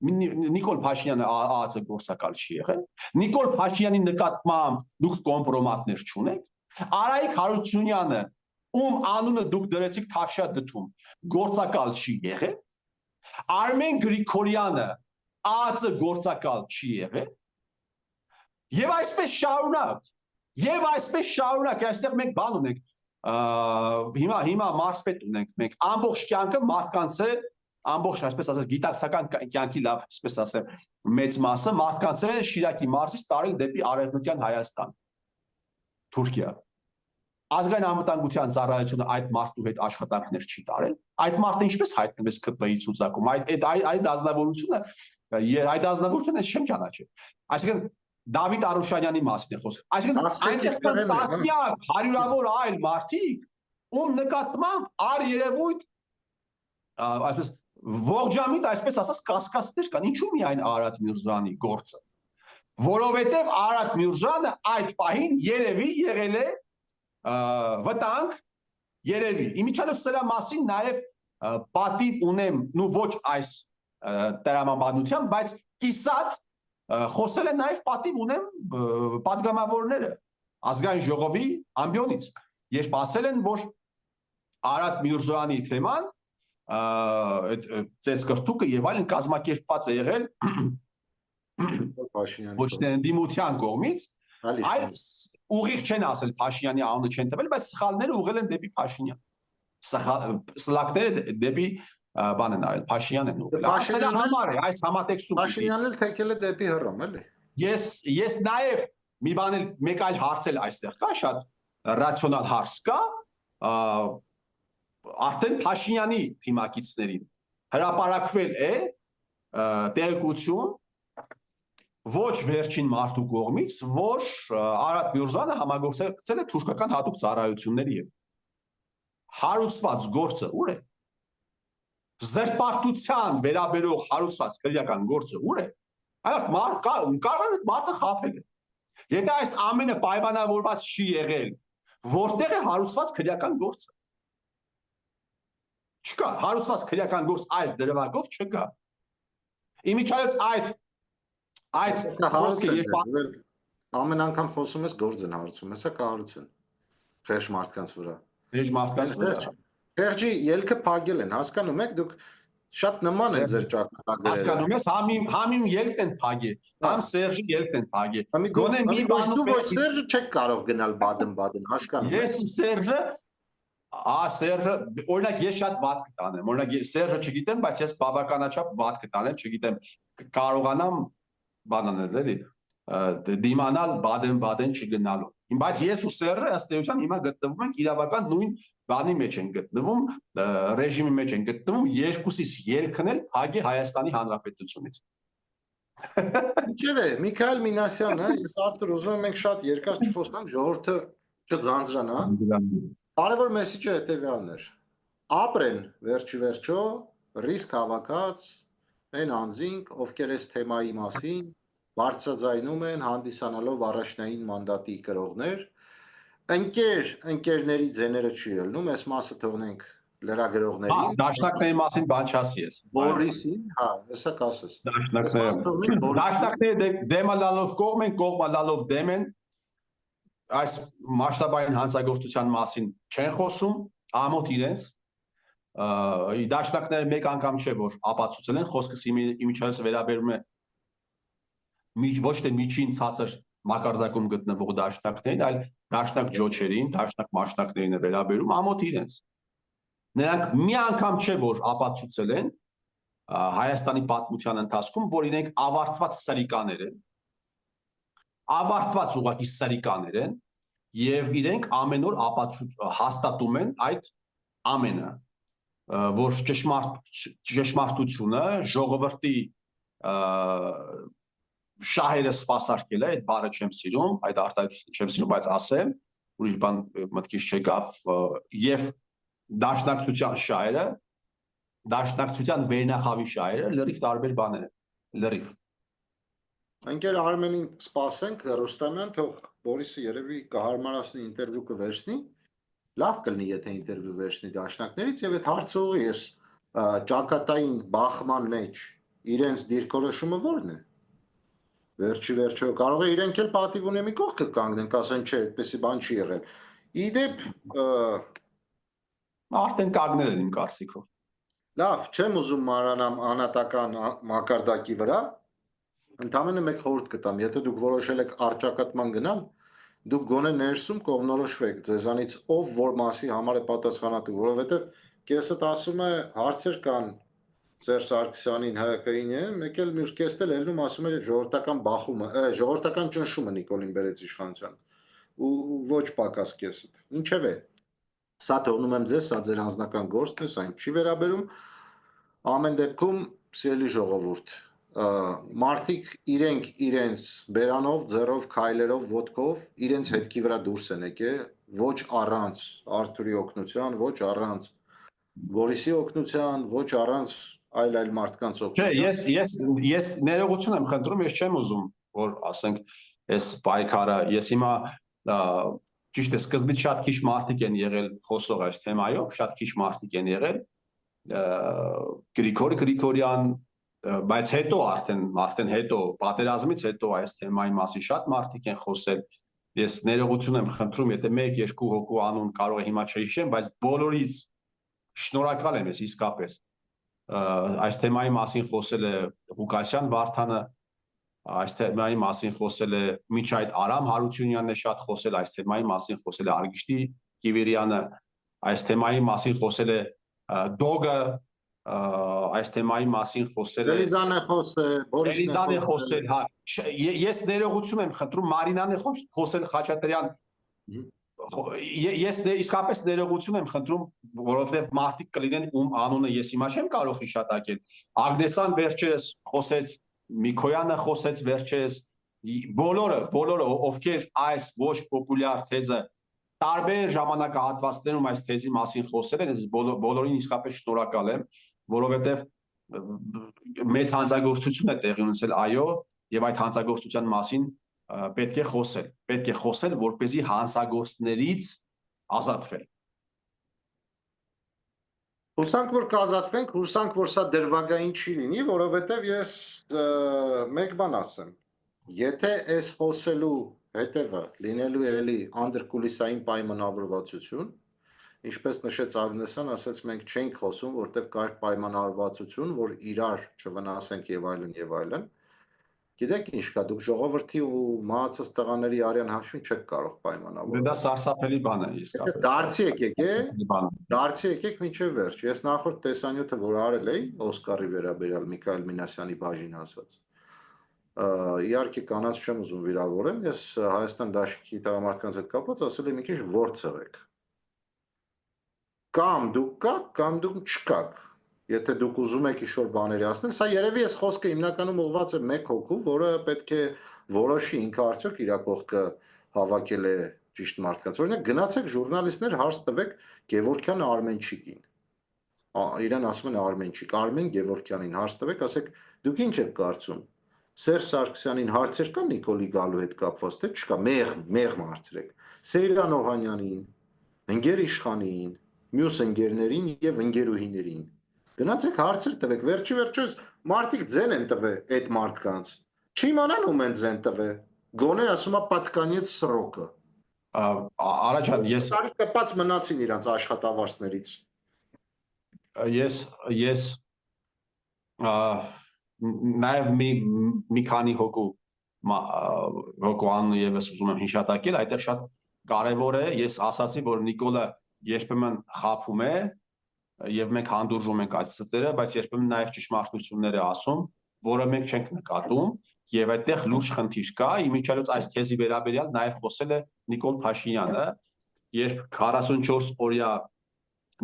Նիկոլ Փաշինյանը ԱԱԾ գործակալ չի եղել։ Նիկոլ Փաշինյանի նկատմամբ դուք կոմպրոմատներ չունեք։ Արայիկ Հարությունյանը, ում անունը դուք դրեցիք Թավշյա դդում, գործակալ չի եղել։ Արմեն Գրիգորյանը ԱԱԾ գործակալ չի եղել։ Եվ այսպես շարունակ, այստեղ մենք բան ունենք, հիմա մարզպետ ունենք մենք, ամբողջ կյանքը մարդկանց է, ամբողջ, այսպես ասած, գիտակցական կյանքի լավ, այսպես ասեմ, մեծ մասը մարդկանց է Շիրակի մարզից տարել դեպի Արևմտյան Հայաստան, Թուրքիա։ Ազգային անվտանգության ծառայությունը այդ մարդու հետ աշխատանքներ չի տարել։ Այդ մարդը ինչպես հայտնվեց ԿՊ-ի ցուցակում։ Այդ ազնվորությունը ես չեմ ճանաչել։ Այսինքն Դավիթ Արուշանյանի մասին է խոսքը։ Այսինքն այնտեղ տասնյակ, հարյուրավոր այլ մարդիկ, ում նկատմամբ առերևույթ այսպես ողջամիտ, այսպես ասած, կասկածներ կան։ Ինչու միայն Արարատ Միրզոյանի գործը։ Որովհետև Արարատ Միրզոյանը այդ պահին երևի եղել է վտանգ, երևի։ Իմիջիալոց սրա մասին նաև պատիվ ունեմ, ոչ այս տրամաբանությամբ, բայց կիսատ խոսել է նաև պատիվ ունեմ պատգամավորները ազգային ժողովի ամբիոնից, երբ ասել են, որ Արարատ Միրզոյանի թեման այդ ծեծկրտուկը եւ այլն կազմակերպված է եղել ոչ թե ընդդիմության կողմից, այլ ուղիղ չեն ասել Փաշինյանի անունը չեն տվել, բայց սխալները ուղղել են դեպի Փաշինյան։ Սլակները դեպի բան են արել, Փաշինյան են ուղղել։ Ասել համար է այս համատեքստում։ Փաշինյանն էլ թեկել է դեպի Հռոմ, էլի։ Ես նաև մի բան էլ մեկ այլ հարց էլ այստեղ կա, շատ ռացիոնալ հարց կա, արդեն Փաշինյանի թիմակիցներին հրապարակվել է տեղեկություն ոչ վերջին մարդու կողմից, որ Արադ Միրզյանը համագործակցել է թուրքական հատուկ ծառայությունների հետ։ Հարուցված գործը ուր է։ Զերպարտության վերաբերող հարուցված քրեական գործը ուր է։ Այդ կարող է մարդը խաբել է։ Եթե այս ամենը պայմանավորված չի եղել, որտեղ է հարուցված քրեական գործը։ Չկա, հարուցված քրեական գործ այս դրվագով չկա։ Իմիջիայլոց այդ խոսքը երբ ամեն անգամ խոսում ես գործ են հարուցում, հեսա կառուցություն։ Խեղճ մարդկանց վրա։ Խեղճ մարդկանց վրա։ Խեղճի ելքը փագել են, հասկանում եք, դուք շատ նման են ձեր ճակատագրերը։ Հասկանում ես, համին ելքն են փագել, համ Սերժի ելքն են փագել։ Գոնե մի բանում ոչ Սերժը չեք կարող գնալ Բադեն, հասկանում եք։ Ես Սերժը օրինակ ես շատ վատ կտանեմ, օրինակ Սերժը չգիտեմ, բայց ես բավականաչափ վատ կտանեմ, չգիտեմ, կարողանամ բանանել, էլի, դիմանալ Բադեն չգնալու։ Բայց ես ու Սերժը ըստ էության հիմա գտնվում ենք իրավական նույն բանի մեջ են գտնվում, ռեժիմի մեջ են գտնվում, երկուսից ելքն էլ փագի Հայաստանի Հանրապետությունից։ Ինչևէ, Միքայել Մինասյանը, ես Արտուր ուզում եմ մենք շատ երկար չխոսանք, ժողովուրդը չձանձրանա։ Կարևոր մեսիջը հետևյալն էր. ապրեն վերջի վերջո ռիսկ հավաքած այն անձինք, ովքեր այս թեմայի մասին բարձրաձայնում են, հանդիսանալով առաջնային մանդատի կրողներ, ընկերների ձեները չի ելնում, այս մասը թողնենք լրագրողներին։ Դաշնակների մասին բան չասի ես։ Բորիսին, հա, հեսա կասես։ Դաշնակները դեմալալով կողմ են, կողմալալով դեմ են, այս մասշտաբային հանցագործության մասին չեն խոսում, ամոթ իրենց, դաշնակները մեկ անգամ չէ, որ ապացուցել են, խոսքս իմիջիայլոց վերաբերում է ոչ թե միջին ցածր մակարդակում գտնվող դաշնակներին, այլ դաշնակ ջոչերին, դաշնակ մասնակներին է վերաբերում, ամոթ իրենց։ Նրանք մի անգամ չէ, որ ապացուցել են Հայաստանի պատմության ընթացքում, որ իրենք ավարտված սրիկաներ են, ավարտված ուղղակի սրիկաներ են եւ իրենք ամեն օր հաստատում են այդ ամենը, որ ճշմարտությունը ժողովրդի շահերը սպասարկել է, այդ բառը չեմ սիրում, այդ արտահայտությունը չեմ սիրում, բայց ասեմ, ուրիշ բան մտքից չեկավ, եւ դաշնակցության շահերը, դաշնակցության վերնախավի շահերը լրիվ տարբեր բաներ են, լրիվ։ Ընկեր Արմենին սպասենք, Ռուստամյան, թող Բորիսը երևի կհարմարացնի ինտերվյու կվերցնի, լավ կլինի, եթե ինտերվյու վերցնի դաշնակներից եւ այդ հարցուղի ես ճակատային բախման մեջ իրենց դիրքորոշումը ո՞րն է։ Վերջի վերջո կարող է իրենք էլ պատիվ ունենի կողքը կանգնեն, ասեն չէ, այդպեսի բան չի եղել։ Իդեպ արդեն կանգնել են իմ կարծիքով։ Լավ, չեմ ուզում մանրանամ անհատական մակարդակի վրա, ընդամենը մեկ խորհուրդ կտամ, եթե դուք որոշել եք առճակատման գնալ, դուք գոնե ներսում կողմնորոշվեք ձեզանից ով որ մասի համար է պատասխանատու, որովհետև կեսդ ասում է հարցեր կան Սերժ Սարգսյանին, ՀԿ-ին է, մեկ էլ մյուս կեսն էլ ելնում ասում է ժողովրդական բախումը, ժողովրդական ճնշումը Նիկոլին բերեց իշխանության ու ոչ պակաս կեսդ։ Ինչևէ, սա թողնում եմ ձեզ, սա ձեր անձնական գործն է, սա ինձ չի վերաբերում։ Ամեն դեպքում, սիրելի ժողովուրդ, մարդիկ իրենք իրենց բերանով, ձեռով, քայլերով, ոտքով իրենց հետքի վրա դուրս են եկել, ոչ առանց Արթուրի օգնության, ոչ առանց Բորիսի օգնության, ոչ առանց այլ մարդկանց օգնության։ Չէ, ես ներողություն եմ խնդրում, ես չեմ ուզում, որ ասենք, այս պայքարը, ես հիմա ճիշտ է, սկզբից շատ քիչ մարդիկ են եղել խոսող այս թեմայով, շատ քիչ մարդիկ են եղել, Գրիգորյան, բայց հետո արդեն հետո պատերազմից հետո այս թեմայի մասին շատ մարդիկ են խոսել։ Ես ներողություն եմ խնդրում, եթե 1-2 հոգու անուն կարող է հիմա չհիշեմ, բայց բոլորից շնորհակալ եմ ես իսկապես այս թեմայի մասին խոսել է Ղուկասյան Վարդանը, այս թեմայի մասին խոսել է միջ այդ Արամ Հարությունյանն է շատ խոսել, այս թեմայի մասին խոսել է Արգիշտի Կիվիրյանը, այս թեմայի մասին խոսել է Դոգը, այս թեմայի մասին խոսել է Էլիզան է խոսել, Էլիզան է խոսել, հա, ես ներողություն եմ խնդրում, Մարինան է խոսել Խաչատրյան, ես իսկապես ներողություն եմ խնդրում, որովհետև մարդիկ կլինեն ում անունը ես հիմա չեմ կարող հիշատակել, Ագնեսան վերջերս խոսեց, Միքոյանը խոսեց վերջերս, բոլորը, ովքեր այս ոչ պոպուլյար թեզը տարբեր ժամանակահատվածներում այս թեզի մասին խոսել են, ես բոլորին իսկապես շնորհակալ եմ, որովհետև մեծ հանցագործություն է տեղի ունեցել, այո, եւ այդ հանցագործության մասին պետք է խոսել, որպեսզի հանցագործներից ազատվել։ Հուսանք, որ կազատվենք, հուսանք, որ սա դրվագային չի լինի, որովհետև ես մեկ բան ասեմ, եթե այս խոսելու հետևը լինելու է էլի անդրկուլիսային պայմանավորվածություն, ինչպես նշեց Ագնեսան, ասեց մենք չենք խոսում, որտեղ կար պայմանավորվածություն, որ իրար չվնասենք եւ այլն եւ այլն։ Գիտեք ինչ կա, դուք ժողովրդի ու մահացած տղաների արյան հաշվին չեք կարող պայմանավորել։ Դա սարսափելի բան է իսկապես։ Դարձի եկեք մինչև վերջ։ Ես նախորդ տեսանյութը, որ արել էի Օսկարի վերաբերյալ Միքայել Մինասյանի բաժին ասած։ Իհարկե կանանց չեմ ուզում վիրավորեմ, ես Հայաստան դաշնքի տղամարդկանց հետ կապված ասել եմ մի քիչ ворցրեք։ Կամ դուք կաք, կամ դուք չկաք։ Եթե դուք ուզում եք ինչ-որ բաների ասնել, սա երևի ես խոսքը հիմնականում ուղղված է մեկ հոգու, որը պետք է որոշի ինքը արդյոք իր կողքը հավաքել է ճիշտ մարդկանց։ Օրինակ գնացեք ժուրնալիստներ հարց տվեք Գևորգյան Արմենչիկին։ Իրան ասում են Արմենչիկ, Արմեն Գևորգյանին հարց տվեք, ասեք դուք ինչ եք կարծում։ Սերժ Սարգսյանին հարցեր կա Նիկոլի գալու հետ կապված, թե չկա, մեղմ հարցրեք։ Սեյրան Օհանյանին, Ընկեր Իշխանին, մյուս ընկերներին եւ ընկերուհիներին։ Գնացեք հարցեր տվեք, վերջի վերջոց մարդիկ ձեն են տվել այդ մարդկանց։ Չիմանան ում են ձեն տվել։ Գոնե ասում է պատկանեց սրոկը։ Արաջան, ես կպած մնացին իրանց աշխատավարձներից։ Ես նաև մի քանի հոգու անունը եւս ուզում եմ հիշատակել, այդտեղ շատ կարևոր է, ես ասացի, որ Նիկոլը երբեմն խափում է եւ մենք հանդուրժում ենք այդ ստերը, բայց երբեմն նաև ճշմարտություններ է ասում, որը մենք չենք նկատում եւ այդտեղ լուրջ խնդիր կա, իմիջիայլոց այս թեզի վերաբերյալ նաև խոսել է Նիկոլ Փաշինյանը, երբ 44 օրյա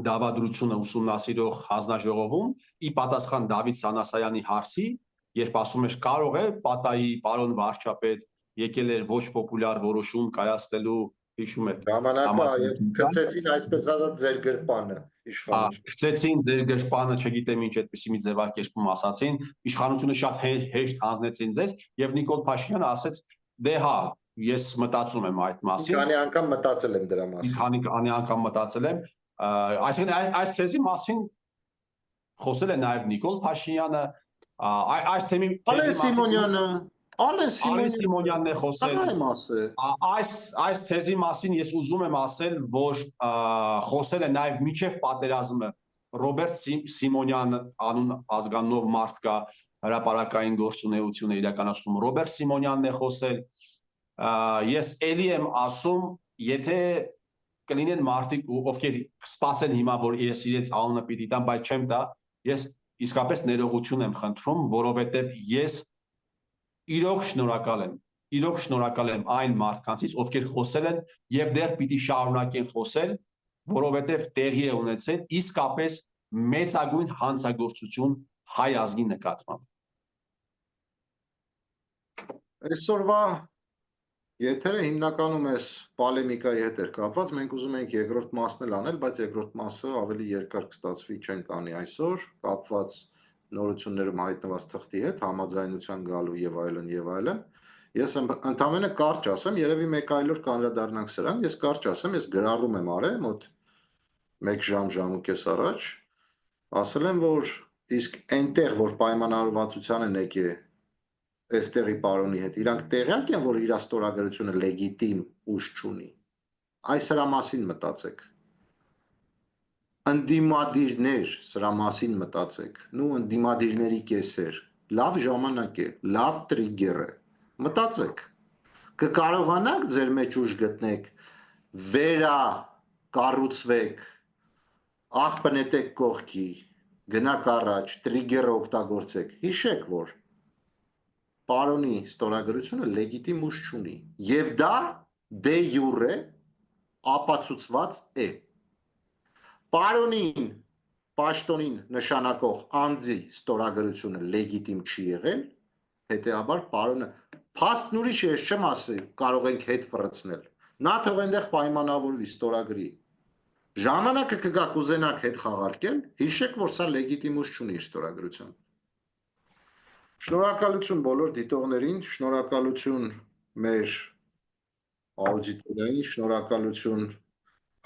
դավադրությունը ուսումնասիրող հանձնաժողովում ի պատասխան Դավիթ Սանասարյանի հարցի, երբ ասում էր կարող է Պատայի պարոն վարչապետ եկել էր ոչ պոպուլյար որոշում կայացնելու, հիշում եք, ժամանակը գցեցին այսպես ասած ձեր գրպանը իշխանություն։ Գցեցին ձեր գրպանը, չգիտեմ ինչ այդպիսի մի ձևակերպում ասացին, իշխանությունը շատ հեշտ հանձնեցին ձեզ եւ Նիկոլ Փաշինյանը ասեց դե հա ես մտածում եմ այդ մասին։ Քանի անգամ մտածել եմ դրա մասին։ Քանի անգամ մտածել եմ, այսինքն այս թեզի մասին խոսել է նաև Նիկոլ Փաշինյանը, այս թեմի Ալեն Սիմոնյանն է խոսել։ Այս թեզի մասին ես ուզում եմ ասել, որ խոսել է նաև միջև պատերազմը Ռոբերտ Սիմոնյան անուն ազգանունով մարդ կա, հրապարակային գործունեություն է իրականացնում, Ռոբերտ Սիմոնյանն է խոսել։ Ես էլի եմ ասում, եթե կլինեն մարդիկ, ովքեր կսպասեն հիմա, որ ես իրենց անունը պիտի տամ, բայց չեմ տա, ես իսկապես ներողություն եմ խնդրում, որովհետև ես իրոք շնորհակալ եմ այն մարդկանցից, ովքեր խոսել են եւ դեռ պիտի շարունակեն խոսել, որովհետև տեղի է ունեցել իսկապես մեծագույն հանցագործություն հայ ազգի նկատմամբ։ Այսօրվա եթերը հիմնականում էս պոլեմիկայի հետ էր կապված, մենք ուզում ենք երկրորդ մասն էլ անել, բայց երկրորդ մասը ավելի երկար կստացվի, չենք անի այսօր, կապված նորություններում հայտնված թղթի հետ, համաձայնության գալու եւ այլն եւ այլն։ Ես ընդամենը կարճ ասեմ, երևի մեկ այլ օր կանդրադառնանք սրան, ես կարճ ասեմ, ես գրառում եմ արել մոտ 1 ժամ ու կես առաջ, ասել եմ, որ իսկ այնտեղ, որ պայմանավորվածության են եկել այստեղի պարոնի հետ, իրանք տեղյակ են, որ իր ստորագրությունը լեգիտիմ ուժ չունի։ Այս հրա մասին մտածեք։ ընդդիմադիրներ, սրա մասին մտածեք, նու ընդդիմադիրների կեսեր, լավ ժամանակ է, լավ տրիգեր է, մտածեք, կկարողանաք ձեր մեջ ուժ գտնեք, վերա կառուցվեք, աղբնետեք կողքի, գնաք առաջ, տրիգերը օգտագործեք, հիշեք, որ պարոնի ստորագրությունը լեգիտիմ ուժ չունի, և դա դե յուրե ապացուցված է, պարոնին, պաշտոնին նշանակող անձի ստորագրությունը լեգիտիմ չի եղել, հետեաբար պարոնը, փաստն ուրիշ է, ես չեմ ասի, կարող ենք հետ վրացնել, նա թող այնտեղ պայմանավորվի, ստորագրի, ժամանակը կգա կուզենաք հետ խաղարկել, հիշեք, որ սա լեգիտիմ ուժ չունի իր ստորագրության։ Շնորհակալություն բոլոր դիտողներին, շնորհակալություն մեր աուդիտորիային, շնորհակալություն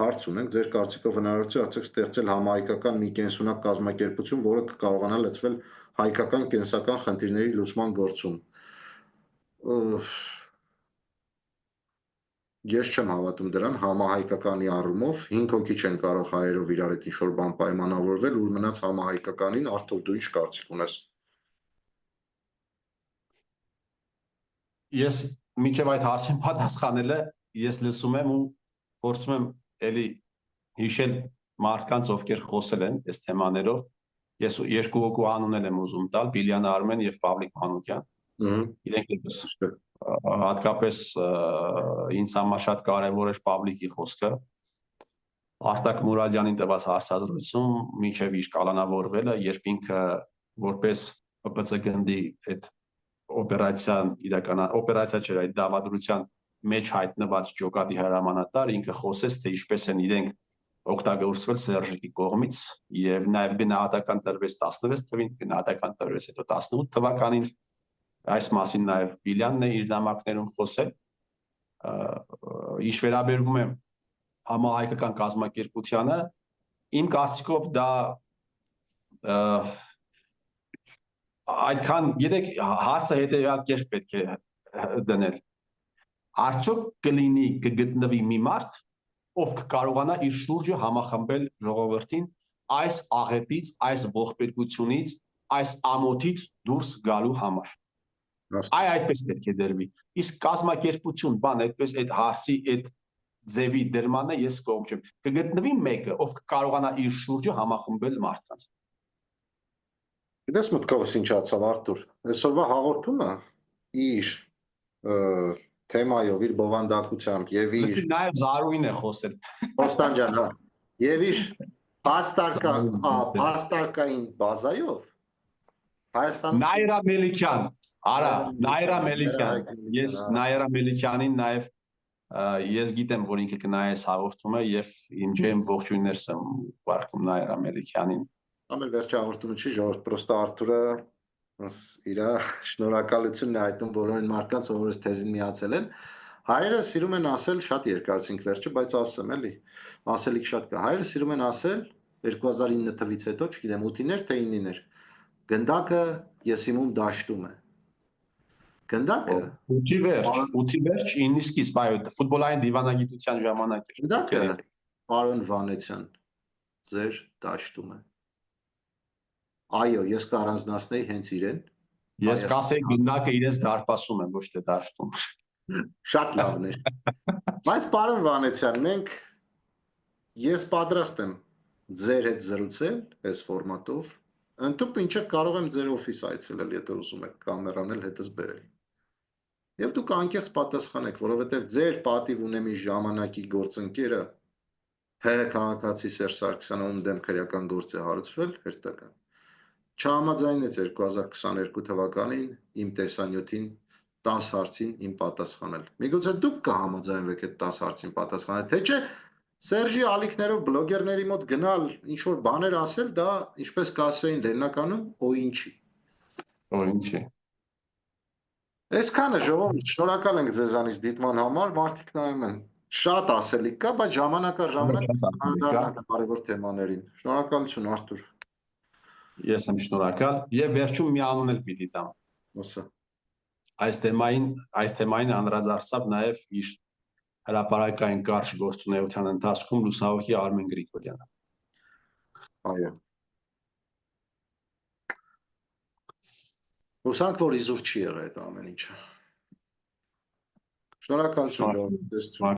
հարց ունենք, ձեր կարծիքով հնարավորություն արդյոք ստեղծել համահայկական մի կենսունակ կազմակերպություն, որը կկարողանա լծվել հայկական կենսական խնդիրների լուծման գործում։ Ես չեմ հավատում դրան համահայկականի առումով, 5 հոգի չեն կարող հայերով իրար հետ ինչ-որ բան պայմանավորվել, ուր մնաց համահայկականին, Արթուր դու ինչ կարծիք ունես։ Ես մինչև այդ հարցին պատասխանելը ես լսում եմ ու փորձում եմ էլի հիշել մարդկանց, ովքեր խոսել են այս թեմաներով։ Ես երկու հոգու անուններ եմ ուզում տալ՝ Բիլյան Արմեն եւ Պավլիկ Մանուկյան։ Իրենք հատկապես ինձ համար շատ կարևոր էր Պավլիկի խոսքը։ Արտակ Մուրադյանին տված հարցազրույցում մինչև իր կալանավորվելը, երբ ինքը որպես ՊՊՑ-գնդի այդ օպերացիա չէր, այդ դավադրության մեջ հայտնված ջոկատի հրամանատար, ինքը խոսեց, թե ինչպես են իրենք օգտագործվել Սերժիկի կողմից եւ նաեւ գնահատական տրվեց 16 թվին, գնահատական տրվեց հետո 18 թվականին, այս մասին նաեւ Բիլյանն է իր նամակներում խոսել։ Ինչ վերաբերվում է համահայկական կազմակերպությանը, իմ կարծիքով դա այդքան, գիտեք, հարցը հետեւյալ կերպ պետք է դնել։ Արդյոք կլինի, կգտնվի մի մարդ, ով կկարողանա իր շուրջը համախմբել ժողովրդին այս աղետից, այս ողբերգությունից, այս ամոթից դուրս գալու համար։ Այդպես պետք է դրվի։ Իսկ կազմակերպություն, բան, այդպես այդ հարցի այդ ձևի դրմանը ես կողմ չեմ։ Կգտնվի մեկը, ով կկարողանա իր շուրջը համախմբել մարդկանց։ Գիտես մտքովս ինչ ացավ Արթուր, այսօրվա հաղորդումը իր թեմայով, իր բովանդակությամբ եւ իր Լսի, նաեւ Զարուհին է խոսել։ Ոստան ջան, հա, եւ իր փաստարկային բազայով Հայաստանում Նայրա Մելիքյան, արա, Նայրա Մելիքյան, ես Նայրա Մելիքյանին նաեւ ես գիտեմ, որ ինքը կնայես հաղորդումը եւ իմ ջեմ ողջույններս եմ ուղարկում Նայրա Մելիքյանին։ Ամեն վերջի հաղորդումը չի, ժողովուրդ, պրոստը Արթուրը իր շնորհակալությունն է հայտնում բոլորին մարդկանց, ովքեր թեզին միացել են։ Հայերը սիրում են ասել, շատ երկարացինք վերջը, բայց ասեմ էլի, ասելիք շատ կա։ Հայերը սիրում են ասել 2009 թվից հետո, չգիտեմ, 8-ներ թե 9-ներ, գնդակը եսիմում դաշտում է։ Գնդակը 8-ի վերջ 9-ի սկիզբ, այո, ֆուտբոլային դիվանագիտության ժամանակ էր։ Գնդակը պարոն Վանեցյան ձեր դաշտում է։ Այո, ես կառանձնացնեի հենց իրեն։ Ես կասեի գնդակը իրենց դարպասում է, ոչ թե դաշտում։ Շատ լավն էր։ Բայց պարոն Վանեցյան, ես պատրաստ եմ ձեր հետ զրուցել այս ֆորմատով, ընդհանուր ինչև կարող եմ ձեր օֆիս այցելել, եթե ուզում եք կամերանել հետս բերել։ Եվ դուք անկեղծ պատասխանեք, որովհետև ձեր պատիվ ունեմի ժամանակի գործընկերը ՀՀ քաղաքացի Սերժ Սարգսյանը, ում դեմ քրեական գործ է հարուցվել, հերթական չհամաձայնեց 2022 թվականին իմ տեսանյութին 10 հարցին իմ պատասխանել։ Միգուցե դուք կհամաձայնվեք այդ 10 հարցին պատասխանել, թե չէ Սերժի ալիքներով բլոգերների մոտ գնալ ինչ-որ բաներ ասել, դա ինչպես կասեին Լեննականում, օինչի։ Օինչի։ Այսքանը ժողովուրդ, շնորհակալ ենք ձեզանից դիտման համար, մարդիկ նայում են։ Շատ ասելիք կա, բայց ժամանակ առ ժամանակ անդառնանք կարևոր թեմաներին։ Շնորհակալություն Արթուր։ Ես եմ շնորհակալ եւ վերջում մի անուն էլ պիտի տամ։ Ասա։ Այս թեմային անդրադարձավ նաեւ իր հրապարակային կարճ գործունեության ընթացքում լուսահոգի Արմեն Գրիգորյանը։ Այո։ Հուսանք, որ իզուր չի եղել այդ ամեն ինչը։ Շնորհակալություն ժողովուրդ, տեսություն։